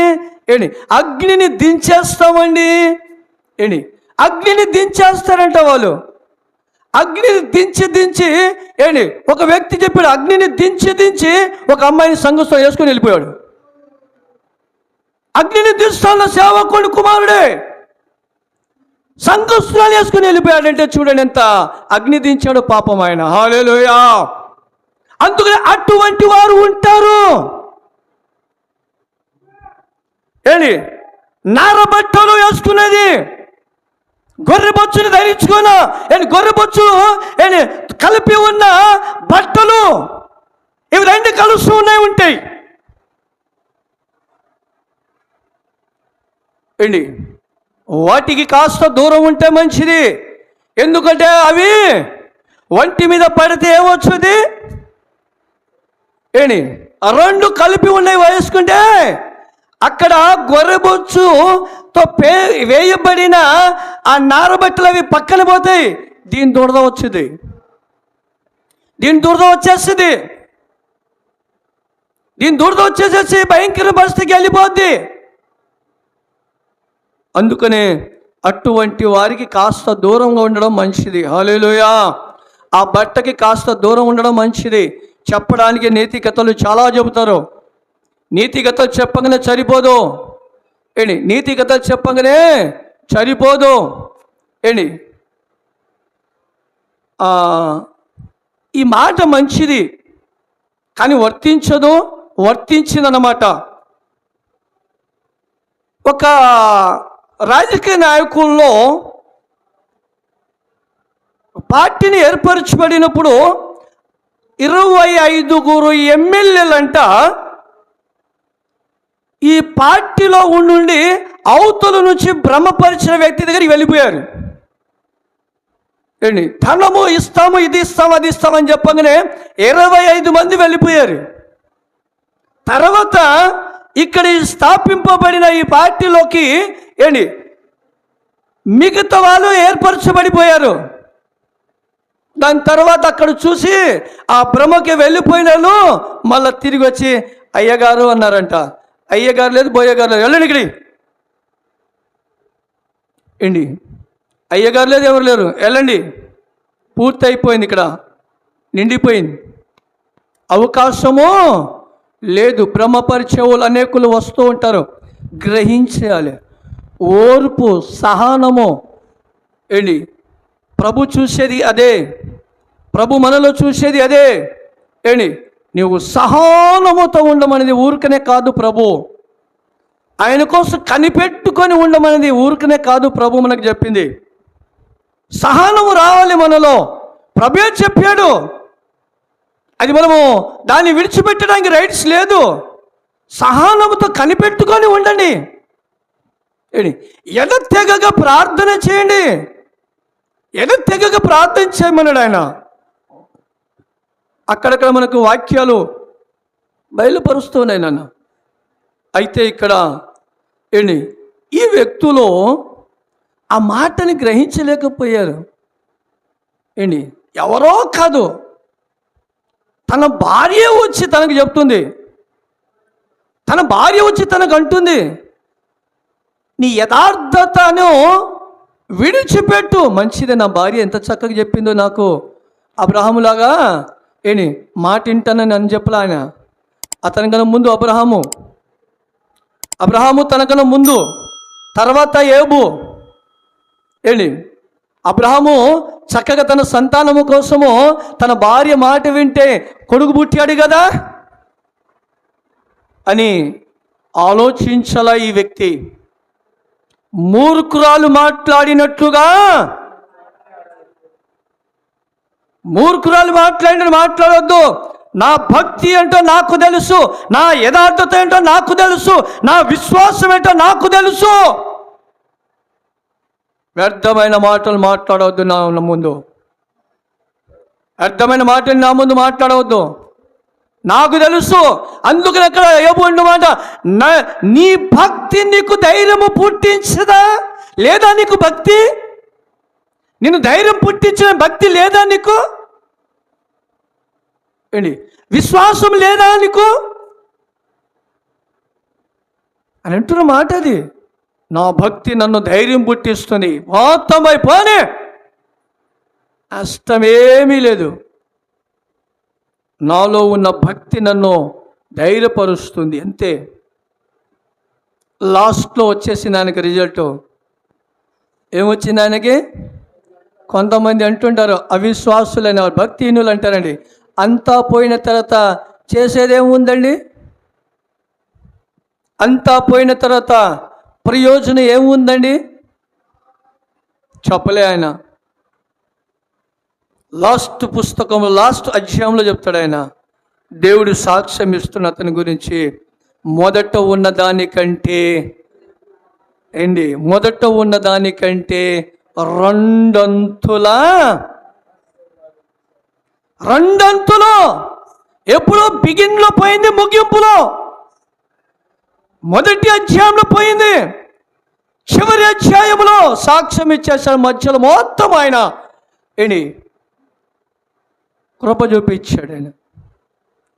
అగ్నిని దించేస్తామండి. అగ్నిని దించేస్తారంట వాళ్ళు. అగ్నిని దించి ఒక వ్యక్తి చెప్పాడు, అగ్నిని దించి ఒక అమ్మాయిని సంఘస్థం వేసుకొని వెళ్ళిపోయాడు. అగ్నిని దిస్తున్న సేవకుడి కుమారుడే సంఘస్థాలు వేసుకుని వెళ్ళిపోయాడంటే చూడండి ఎంత అగ్ని దించాడు పాపం ఆయన. హల్లెలూయా. అందుకని అటువంటి వారు ఉంటారు. నారబట్టలు వేసుకునేది, గొర్రెబొచ్చుని ధరించుకున్న గొర్రెబొచ్చు కలిపి ఉన్న బట్టలు, ఇవి రెండు కలుస్తూ ఉంటాయి. వాటికి కాస్త దూరం ఉంటే మంచిది. ఎందుకంటే అవి ఒంటి మీద పడితే ఏమొచ్చుది? రెండు కలిపి ఉన్నాయి వేసుకుంటే అక్కడ గొర్రెబొచ్చుతో వేయబడిన ఆ నారబట్టలు అవి పక్కన పోతాయి. దీని దురద వచ్చింది, దీని దురద వచ్చేస్తుంది, దీని దురద వచ్చేసేసి భయంకర పరిస్థితికి వెళ్ళిపోద్ది. అందుకనే అటువంటి వారికి కాస్త దూరంగా ఉండడం మంచిది. హల్లెలూయా. ఆ బట్టకి కాస్త దూరం ఉండడం మంచిది. చెప్పడానికి నీతి కథలు చాలా చెబుతారు. నీతి కథలు చెప్పగానే సరిపోదు. నీతి కథలు చెప్పగానే సరిపోదు. ఈ మాట మంచిది కానీ వర్తించిందన్నమాట. ఒక రాజకీయ నాయకుల్లో పార్టీని ఏర్పరచబడినప్పుడు 25 ఎమ్మెల్యేలంట ఈ పార్టీలో ఉండి అవతల నుంచి భ్రమపరిచిన వ్యక్తి దగ్గరికి వెళ్ళిపోయారు. ధనము ఇస్తాము, ఇది ఇస్తాము, అది ఇస్తామని చెప్పగానే 25 మంది వెళ్ళిపోయారు. తర్వాత ఇక్కడ స్థాపింపబడిన ఈ పార్టీలోకి మిగతా వాళ్ళు ఏర్పరచబడిపోయారు. దాని తర్వాత అక్కడ చూసి ఆ భ్రమకి వెళ్ళిపోయినాను మళ్ళీ తిరిగి వచ్చి అయ్యగారు అన్నారంట. అయ్యగారు లేదు, బోయ్యగారు లేదు, వెళ్ళండి ఇక్కడి. అయ్యగారు లేదు, ఎవరు లేరు, వెళ్ళండి. పూర్తి అయిపోయింది, ఇక్కడ నిండిపోయింది, అవకాశము లేదు. భ్రమపరిచే వాళ్ళు అనేకులు వస్తూ ఉంటారు. గ్రహించాలి. ఓర్పు, సహనము. ప్రభు చూసేది అదే, ప్రభు మనలో చూసేది అదే. నీవు సహనముతో ఉండమనేది ఊరికనే కాదు ప్రభు. ఆయన కోసం కనిపెట్టుకొని ఉండమనేది ఊరికనే కాదు ప్రభు మనకు చెప్పింది. సహనము రావాలి మనలో. ప్రభే చెప్పాడు. అది మనము దాన్ని విడిచిపెట్టడానికి రైట్స్ లేదు. సహనముతో కనిపెట్టుకొని ఉండండి. ఎడతెగగా ప్రార్థన చేయండి. ఎడతెగగా ప్రార్థన చేయమన్నాడు ఆయన. అక్కడక్కడ మనకు వాక్యాలు బయలుపరుస్తున్నాయి నాన్న. అయితే ఇక్కడ ఏంటి ఈ వ్యక్తులు ఆ మాటని గ్రహించలేకపోయారు. ఏంటి ఎవరో కాదు, తన భార్య వచ్చి తనకు చెప్తుంది, తన భార్య వచ్చి తనకు అంటుంది, నీ యథార్థతను విడిచిపెట్టు. మంచిదే, నా భార్య ఎంత చక్కగా చెప్పిందో నాకు. అబ్రహాములాగా మాట వింటానని అని చెప్పలే ఆయన. అతనికన్నా ముందు అబ్రహాము తనకన్నా ముందు, తర్వాత ఏబు. అబ్రహాము చక్కగా తన సంతానము కోసము తన భార్య మాట వింటే కొడుకు పుట్టాడు కదా అని ఆలోచించాల ఈ వ్యక్తి. మూర్ఖురాలు మాట్లాడినట్లుగా మాట్లాడొద్దు. నా భక్తి ఏంటో నాకు తెలుసు, నా యథార్థత ఏంటో నాకు తెలుసు, నా విశ్వాసం ఏంటో నాకు తెలుసు. వ్యర్థమైన మాటలు మాట్లాడవద్దు నా ముందు, వ్యర్థమైన మాటలు నా ముందు మాట్లాడవద్దు, నాకు తెలుసు. అందుకని అక్కడ ఏబు మాట, నీ భక్తి నీకు ధైర్యము పుట్టించదా లేదా? నీకు భక్తి, నిన్ను ధైర్యం పుట్టించిన భక్తి లేదా నీకు? విశ్వాసం లేదా నీకు అని అంటున్న మాట అది. నా భక్తి నన్ను ధైర్యం పుట్టిస్తుంది. మొత్తం అయిపోనే నష్టమేమీ లేదు. నాలో ఉన్న భక్తి నన్ను ధైర్యపరుస్తుంది, అంతే. లాస్ట్లో వచ్చేసింది ఆయనకి రిజల్ట్. ఏమొచ్చింది ఆయనకి? కొంతమంది అంటుంటారు అవిశ్వాసులైన భక్తిహీనులు అంటారండి. అంతా పోయిన తర్వాత చేసేదేముందండి? అంతా పోయిన తర్వాత ప్రయోజనం ఏముందండి? చెప్పలే ఆయన. లాస్ట్ అధ్యాయంలో చెప్తాడు ఆయన. దేవుడు సాక్ష్యం ఇస్తున్న అతని గురించి, మొదట ఉన్న దానికంటే రెండంతులు ఎప్పుడో బిగిన్లో పోయింది, ముగింపులో. మొదటి అధ్యాయంలో పోయింది, చివరి అధ్యాయంలో సాక్ష్యం ఇచ్చేసాడు. మధ్యలో మొత్తం ఆయన కృప చూపించాడు ఆయన.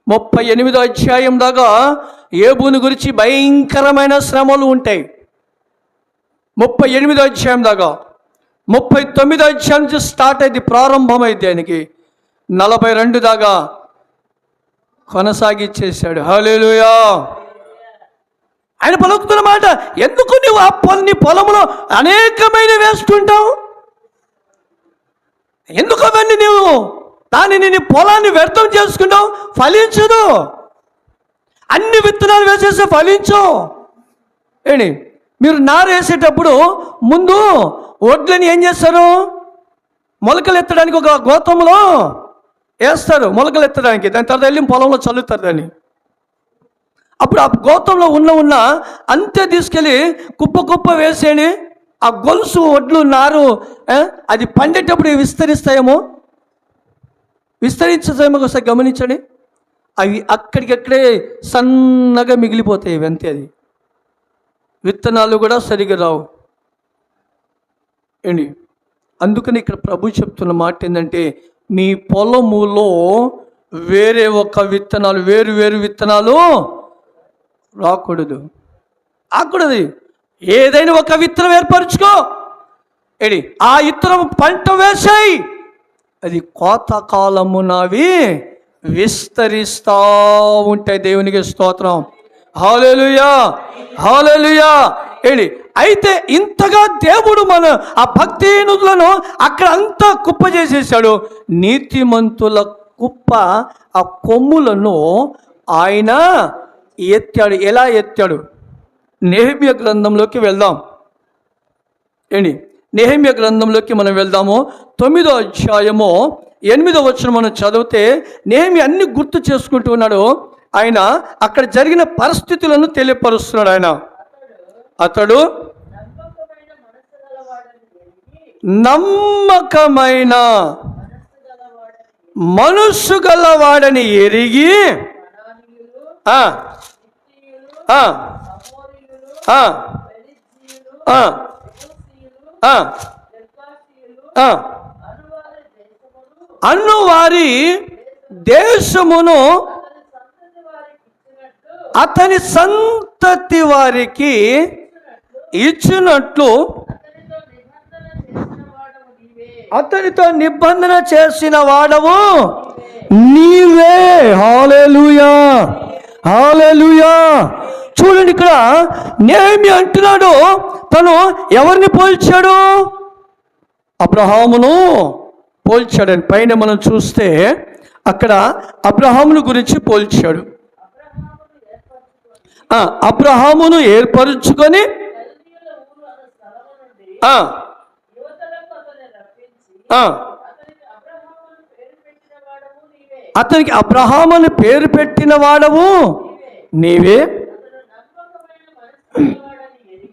38వ అధ్యాయం దాకా ఏబుని గురించి భయంకరమైన శ్రమలు ఉంటాయి. 38వ అధ్యాయం దాకా, 39వ అధ్యాయం నుంచి స్టార్ట్ అయింది, ప్రారంభమైంది ఆయనకి. 42 దాకా కొనసాగిచ్చేశాడు. హల్లెలూయా. ఆయన పలుకుతున్న మాట, ఎందుకు నువ్వు ఆ నీ పొలంలో అనేకమైన వేస్తుంటావు? ఎందుకు అవన్నీ దానిని నీ పొలాన్ని వ్యర్థం చేసుకుంటావు? ఫలించదు. అన్ని విత్తనాలు వేసేస్తే ఫలించు. మీరు నారు వేసేటప్పుడు ముందు వడ్లని ఏం చేస్తారు? మొలకలు ఎత్తడానికి ఒక గోతంలో వేస్తారు, మొలకలు ఎత్తడానికి. దాని తర్వాత వెళ్ళి పొలంలో చల్లుతారు దాన్ని. అప్పుడు ఆ గోతంలో ఉన్న అంతే తీసుకెళ్ళి కుప్ప వేసేయండి. ఆ గొలుసు వడ్లు నారు అది పండేటప్పుడు విస్తరిస్తాయేమో ఒకసారి గమనించండి. అవి అక్కడికక్కడే సన్నగా మిగిలిపోతాయి, అంతే. అది విత్తనాలు కూడా సరిగా రావు. అందుకని ఇక్కడ ప్రభు చెప్తున్న మాట ఏంటంటే, మీ పొలములో వేరే ఒక విత్తనాలు, వేరు విత్తనాలు రాకూడదు. ఏదైనా ఒక విత్తనం ఏర్పరచుకో. ఆ విత్తనం పంట వేసాయి, అది కోతకాలమునవి విస్తరిస్తూ ఉంటాయి. దేవునికి స్తోత్రం. హల్లెలూయా, హల్లెలూయా. అయితే ఇంతగా దేవుడు మన ఆ భక్తిహీనులను అక్కడ అంతా కుప్ప చేసేసాడు. నీతిమంతుల కుప్ప ఆ కొమ్ములను ఆయన ఎత్తాడు. ఎలా ఎత్తాడు? నెహెమ్యా గ్రంథంలోకి వెళ్దాం. నెహెమ్యా గ్రంథంలోకి మనం వెళ్దాము. 9వ అధ్యాయము 8వ వచనం మనం చదివితే, నెహెమ్యా అన్ని గుర్తు చేసుకుంటూ ఉన్నాడు. ఆయన అక్కడ జరిగిన పరిస్థితులను తెలియపరుస్తున్నాడు. అతడు నమ్మకమైన మనస్సు గలవాడని ఎరిగి ఆ, ఆ, ఆ. అన్ను వారి దేశమును అతని సంతతి వారికి ఇచ్చినట్లు అతనితో నిబంధన చేసిన వాడవు నీవే. హల్లెలూయా, హల్లెలూయా. చూడండి, ఇక్కడ నెహెమ్యా అంటున్నాడు, తను ఎవరిని పోల్చాడు? అబ్రహామును పోల్చాడని. పైన మనం చూస్తే అక్కడ అబ్రహామును గురించి పోల్చాడు. అబ్రహామును ఏర్పరుచుకొని అతనికి అబ్రహాముని పేరు పెట్టిన వాడవు నీవే.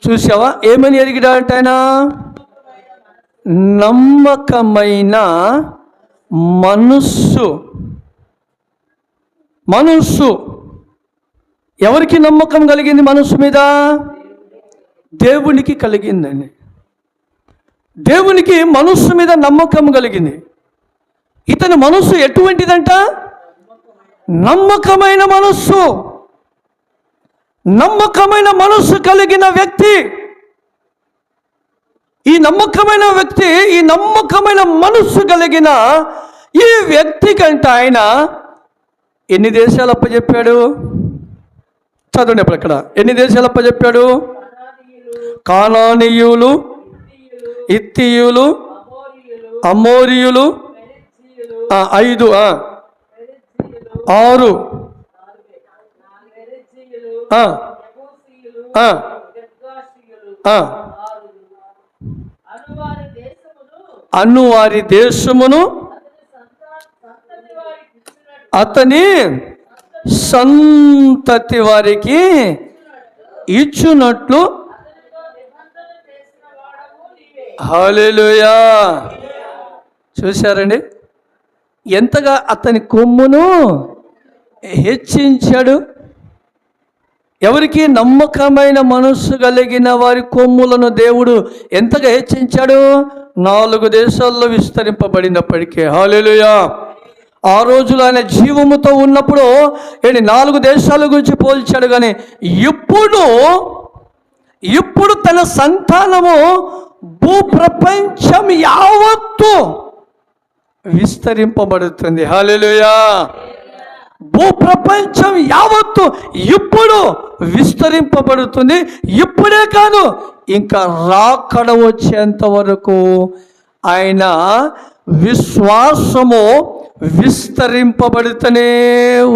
చూసావా ఏమని ఎరిగిడాడంట ఆయన? నమ్మకమైన మనస్సు. ఎవరికి నమ్మకం కలిగింది మనస్సు మీద? దేవునికి కలిగిందండి. దేవునికి మనస్సు మీద నమ్మకం కలిగింది. ఇతని మనస్సు ఎటువంటిదంట? నమ్మకమైన మనస్సు. నమ్మకమైన మనస్సు కలిగిన వ్యక్తి, ఈ నమ్మకమైన మనస్సు కలిగిన ఈ వ్యక్తి కంట ఆయన ఎన్ని దేశాలు అప్పచెప్పాడు? చదవండి అప్పుడు అక్కడ ఎన్ని దేశాలు అప్పచెప్పాడు? కానానీయులు, హిత్తీయులు, అమోరీయులు, 5, 6, అన్నువారి దేశమును అతని సంతతి వారికి ఇచ్చునట్లు. హల్లెలూయా. చూశారండి ఎంతగా అతని కొమ్మును హెచ్చించాడు? ఎవరికి? నమ్మకమైన మనస్సు కలిగిన వారి కొమ్ములను దేవుడు ఎంతగా హెచ్చించాడు? 4 దేశాల్లో విస్తరింపబడినప్పటికీ. హల్లెలూయా. ఆ రోజులు ఆయన జీవముతో ఉన్నప్పుడు 4 దేశాల గురించి పోల్చాడు. కానీ ఇప్పుడు తన సంతానము భూప్రపంచం యావత్తు విస్తరింపబడుతుంది. హల్లెలూయా. భూప్రపంచం యావత్తు ఇప్పుడు విస్తరింపబడుతుంది. ఇప్పుడే కాదు, ఇంకా రాకడ వచ్చేంత వరకు ఆయన విశ్వాసము విస్తరింపబడుతూనే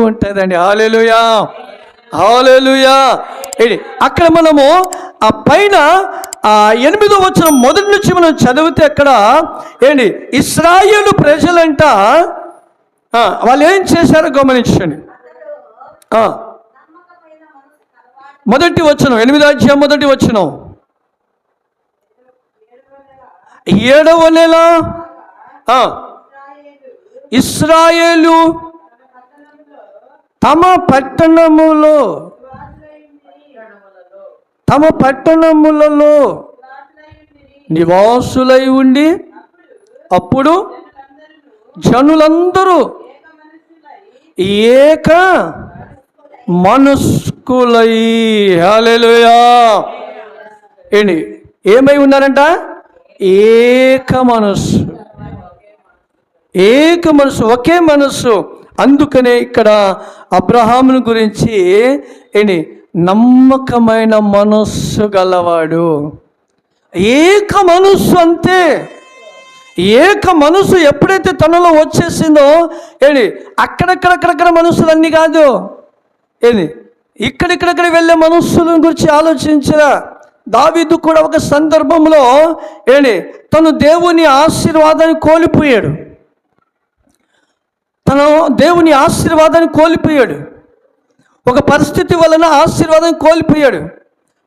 ఉంటుందండి. హల్లెలూయా, హల్లెలూయా. అక్కడ మనము ఆ పైన 8వ వచనం మొదటి నుంచి మనం చదివితే అక్కడ ఇశ్రాయేలు ప్రజలంట వాళ్ళు ఏం చేశారో గమనించండి. మొదటి వచనం 8వ అధ్యాయం మొదటి వచనం. 7వ నెల ఇశ్రాయేలు తమ పట్టణములలో నివాసులై ఉండి అప్పుడు జనులందరూ ఏక మనస్కులై. హల్లెలూయా. ఏమై ఉన్నారంట? ఏక మనస్సు, ఒకే మనస్సు. అందుకనే ఇక్కడ అబ్రహామును గురించి నమ్మకమైన మనస్సు గలవాడు. ఏక మనస్సు, అంతే. ఏక మనసు ఎప్పుడైతే తనలో వచ్చేసిందో అక్కడక్కడక్కడక్కడ మనస్సులన్నీ కాదు, ఇక్కడిక్కడక్కడ వెళ్ళే మనస్సుల గురించి ఆలోచించరా. దావీదు కూడా ఒక సందర్భంలో తను దేవుని ఆశీర్వాదాన్ని కోల్పోయాడు. ఒక పరిస్థితి వలన ఆశీర్వాదం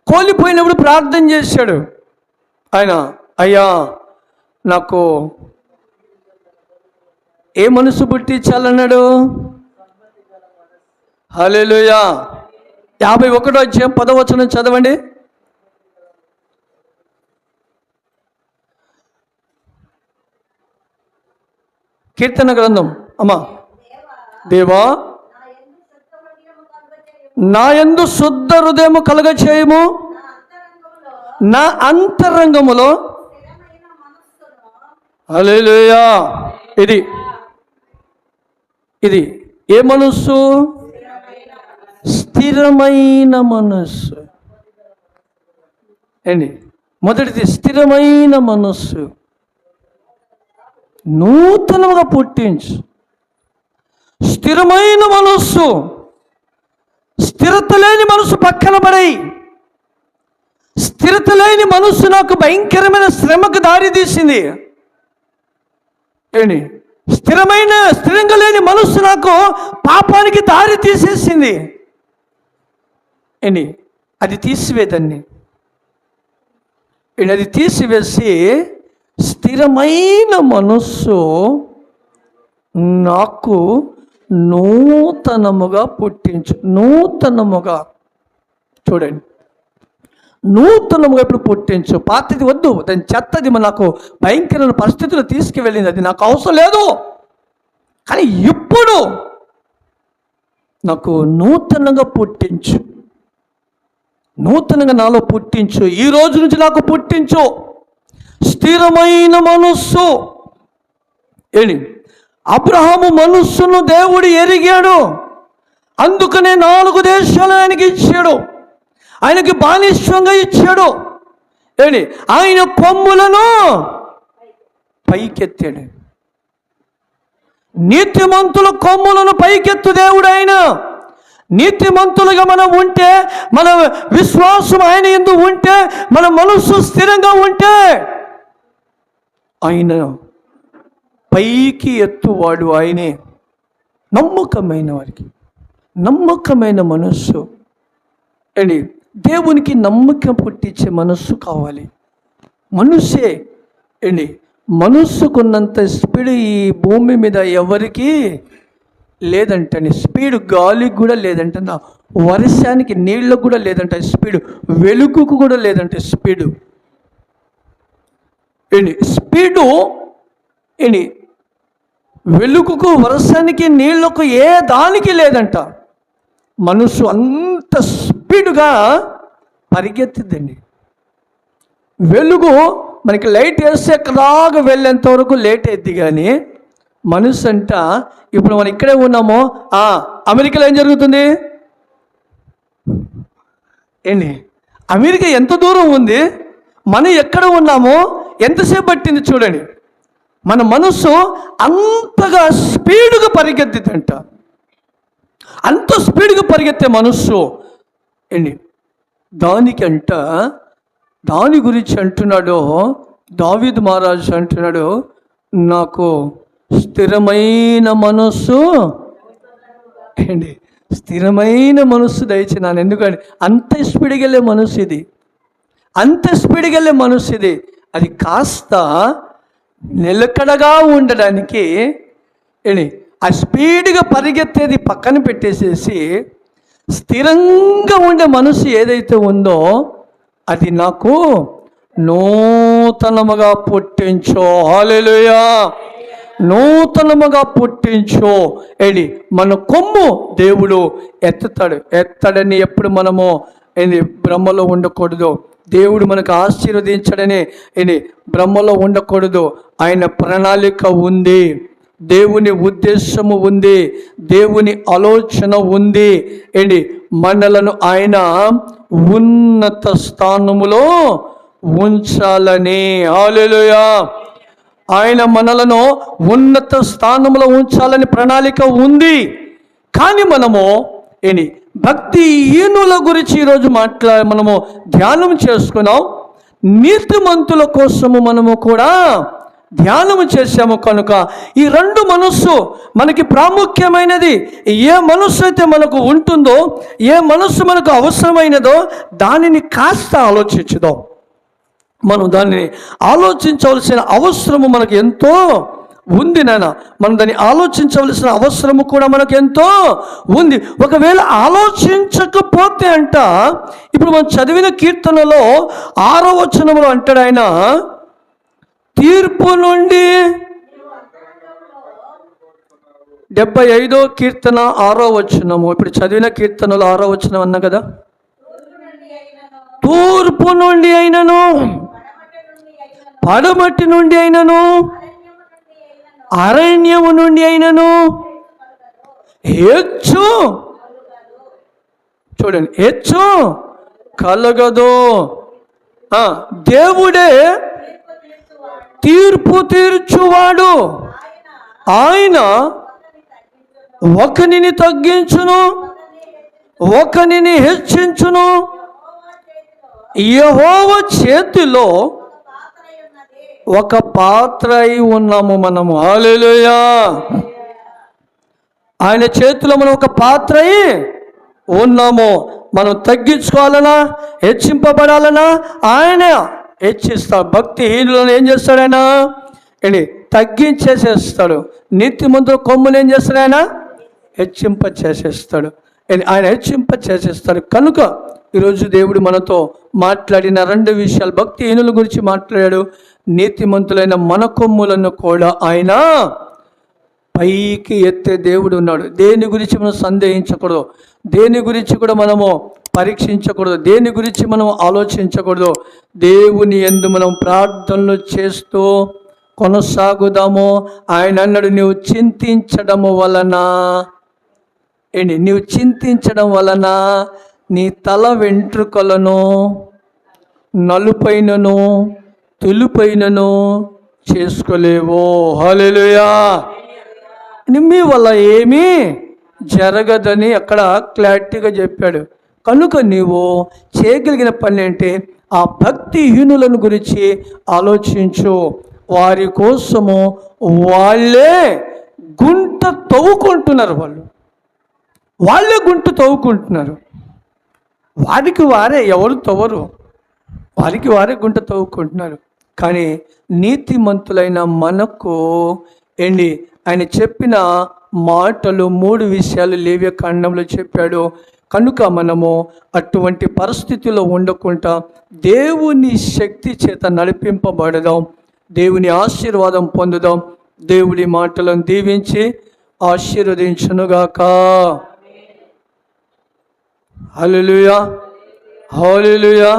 కోల్పోయినప్పుడు ప్రార్థన చేశాడు ఆయన, అయ్యా నాకు ఏ మనసు పుట్టించాలన్నాడు? హల్లెలూయా. 51వ అధ్యాయం 10వ వచనం చదవండి. కీర్తన గ్రంథం అమ్మా. దేవా నా యందు శుద్ధ హృదయము కలుగ చేయము, నా అంతరంగములో. హల్లెలూయా. ఇది ఇది ఏ మనస్సు? స్థిరమైన మనస్సు. ఏంటి మొదటిది? స్థిరమైన మనస్సు. నూతనముగా పుట్టించు. స్థిరమైన మనస్సు. స్థిరత లేని మనసు పక్కన పడేయి. స్థిరత లేని మనస్సు నాకు భయంకరమైన శ్రమకు దారి తీసింది. ఏంటి? స్థిరంగా లేని మనస్సు నాకు పాపానికి దారి తీసేసింది. ఏంటి? అది తీసివేదాన్ని. అది తీసివేసి స్థిరమైన మనస్సు నాకు నూతనముగా పుట్టించు. నూతనముగా చూడండి, నూతనముగా ఇప్పుడు పుట్టించు. పాతది వద్దు, దాని చెత్తది నాకు భయంకరమైన పరిస్థితులు తీసుకువెళ్ళింది, అది నాకు అవసరం లేదు. కానీ ఇప్పుడు నాకు నూతనంగా పుట్టించు. నూతనంగా నాలో పుట్టించు. ఈ రోజు నుంచి నాకు పుట్టించు స్థిరమైన మనస్సు. ఏంటి? అబ్రహాము మనస్సును దేవుడు ఎరిగాడు, అందుకనే 4 దేశాలు ఆయనకి ఇచ్చాడు, ఆయనకి బానిసంగా ఇచ్చాడు. ఏంటి? ఆయన కొమ్ములను పైకెత్తాడు. నీతిమంతుల కొమ్ములను పైకెత్తు దేవుడు ఆయన. నీతిమంతులుగా మనం ఉంటే, మన విశ్వాసం ఆయన యందు ఉంటే, మన మనస్సు స్థిరంగా ఉంటే ఆయన పైకి ఎత్తువాడు ఆయనే. నమ్మకమైన వారికి నమ్మకమైన మనస్సు. ఏంటి? దేవునికి నమ్మకం పుట్టించే మనస్సు కావాలి. మనస్సే ఏంటి? మనస్సుకున్నంత స్పీడ్ ఈ భూమి మీద ఎవరికి లేదంటని. స్పీడ్ గాలికి కూడా లేదంట, వర్షానికి నీళ్ళకు కూడా లేదంట స్పీడు, వెలుగుకు కూడా లేదంటే స్పీడు. ఏంటి? స్పీడు ఏంటి? వెలుగుకు, వర్షానికి, నీళ్లకు ఏ దానికి లేదంట. మనసు అంత స్పీడుగా పరిగెత్తిద్దండి. వెలుగు మనకి లైట్ వేస్తే ఎక్కడాగా వెళ్ళేంత వరకు లేట్ అయింది. కానీ మనసు అంట, ఇప్పుడు మనం ఇక్కడే ఉన్నామో, అమెరికాలో ఏం జరుగుతుంది? ఏంటి? అమెరికా ఎంత దూరం ఉంది, మనం ఎక్కడ ఉన్నామో ఎంతసేపు పట్టింది చూడండి. మన మనసు అంతగా స్పీడుగా పరిగెత్తిందంట. అంత స్పీడ్గా పరిగెత్తే మనస్సు ఏంటి? దానికంట, దాని గురించి అంటున్నాడు దావీదు మహారాజు అంటున్నాడు, నాకు స్థిరమైన మనస్సు ఏంటి? స్థిరమైన మనస్సు దయచేనాను. ఎందుకంటే అంత స్పీడ్గా వెళ్ళే మనస్సు ఇది, అంత స్పీడ్గా వెళ్ళే మనస్సు ఇది. అది కాస్త నిలకడగా ఉండడానికి ఏంటి? ఆ స్పీడ్గా పరిగెత్తేది పక్కన పెట్టేసేసి స్థిరంగా ఉండే మనసు ఏదైతే ఉందో అది నాకు నూతనముగా పుట్టించో. హల్లెలూయా. నూతనముగా పుట్టించో. ఏంటి? మన కొమ్ము దేవుడు ఎత్తడని ఎప్పుడు మనము ఏంటి భ్రమలో ఉండకూడదు. దేవుడు మనకు ఆశీర్వదించడని ఏంటి భ్రమలో ఉండకూడదు. ఆయన ప్రణాళిక ఉంది, దేవుని ఉద్దేశము ఉంది, దేవుని ఆలోచన ఉంది. ఏంటి? మనలను ఆయన ఉన్నత స్థానములో ఉంచాలని. హల్లెలూయా. ఆయన మనలను ఉన్నత స్థానంలో ఉంచాలని ప్రణాళిక ఉంది. కానీ మనము ఏంటి భక్తిహీనుల గురించి ఈరోజు మనము ధ్యానం చేసుకున్నాం. నీతిమంతుల కోసము మనము కూడా ధ్యానము చేశాము. కనుక ఈ 2 మనస్సు మనకి ప్రాముఖ్యమైనది. ఏ మనస్సు అయితే మనకు ఉంటుందో, ఏ మనస్సు మనకు అవసరమైనదో దానిని కాస్త ఆలోచించుదాం. మనం దానిని ఆలోచించవలసిన అవసరము మనకు ఎంతో ఉంది నాన్న. మనం దాన్ని ఆలోచించవలసిన అవసరము కూడా మనకు ఎంతో ఉంది. ఒకవేళ ఆలోచించకపోతే అంట, ఇప్పుడు మనం చదివిన కీర్తనలో 6వ వచనంలో అంటాడు ఆయన, తీర్పు నుండి 75 కీర్తన 6వ వచనము. ఇప్పుడు చదివిన కీర్తనలు 6వ వచనం అన్నా కదా. తూర్పు నుండి అయినను, పడమటి నుండి అయినను, అరణ్యము నుండి అయినను హెచ్చు, చూడండి, హెచ్చు కలగదు. దేవుడే తీర్పు తీర్చువాడు. ఆయన ఒకనిని తగ్గించును, ఒకనిని హెచ్చించును. యెహోవా చేతిలో ఒక పాత్ర అయి ఉన్నాము మనము. హల్లెలూయా. ఆయన చేతిలో మనం ఒక పాత్ర అయి ఉన్నాము. మనం తగ్గించుకోవాలన్నా, హెచ్చింపబడాలన్నా ఆయన హెచ్చిస్తాడు. భక్తిహీనులను ఏం చేస్తాడు ఆయన? తగ్గించేసేస్తాడు. నీతిమంతుల కొమ్ములు ఏం చేస్తాడు ఆయన? హెచ్చింప చేసేస్తాడు. ఆయన హెచ్చింప చేసేస్తాడు. కనుక ఈరోజు దేవుడు మనతో మాట్లాడిన 2 విషయాలు, భక్తిహీనుల గురించి మాట్లాడాడు, నీతిమంతులైన మన కొమ్ములను కూడా ఆయన పైకి ఎత్తే దేవుడు ఉన్నాడు. దేని గురించి మనం సందేహించకూడదు, దేని గురించి కూడా మనము పరీక్షించకూడదు, దేని గురించి మనం ఆలోచించకూడదు. దేవుని యందు మనం ప్రార్థనలు చేస్తూ కొనసాగుదాము. ఆయన అన్నాడు, నీవు చింతించడము వలన నీవు చింతించడం వలన నీ తల వెంట్రుకలను నలుపైనను తెలుపైనను చేసుకోలేవు. హల్లెలూయా. మీ వల్ల ఏమీ జరగదని అక్కడ క్లారిటీగా చెప్పాడు. కనుక నీవు చేయగలిగిన పని ఏంటి? ఆ భక్తిహీనులను గురించి ఆలోచించు. వారి కోసము వాళ్ళే గుంట తవ్వుకుంటున్నారు. వాళ్ళే గుంట తవ్వుకుంటున్నారు. వారికి వారే, ఎవరు తవ్వరు, వారికి వారే గుంట తవ్వుకుంటున్నారు. కానీ నీతిమంతులైన మనకు ఆయన చెప్పిన మాటలు 3 విషయాలు లేవియ కాండంలో చెప్పాడు. కనుక మనము అటువంటి పరిస్థితిలో ఉండకుండా దేవుని శక్తి చేత నడిపింపబడదాం, దేవుని ఆశీర్వాదం పొందుదాం. దేవుడి మాటలను దీవించి ఆశీర్వదించునుగాక. హల్లెలూయా, హల్లెలూయా.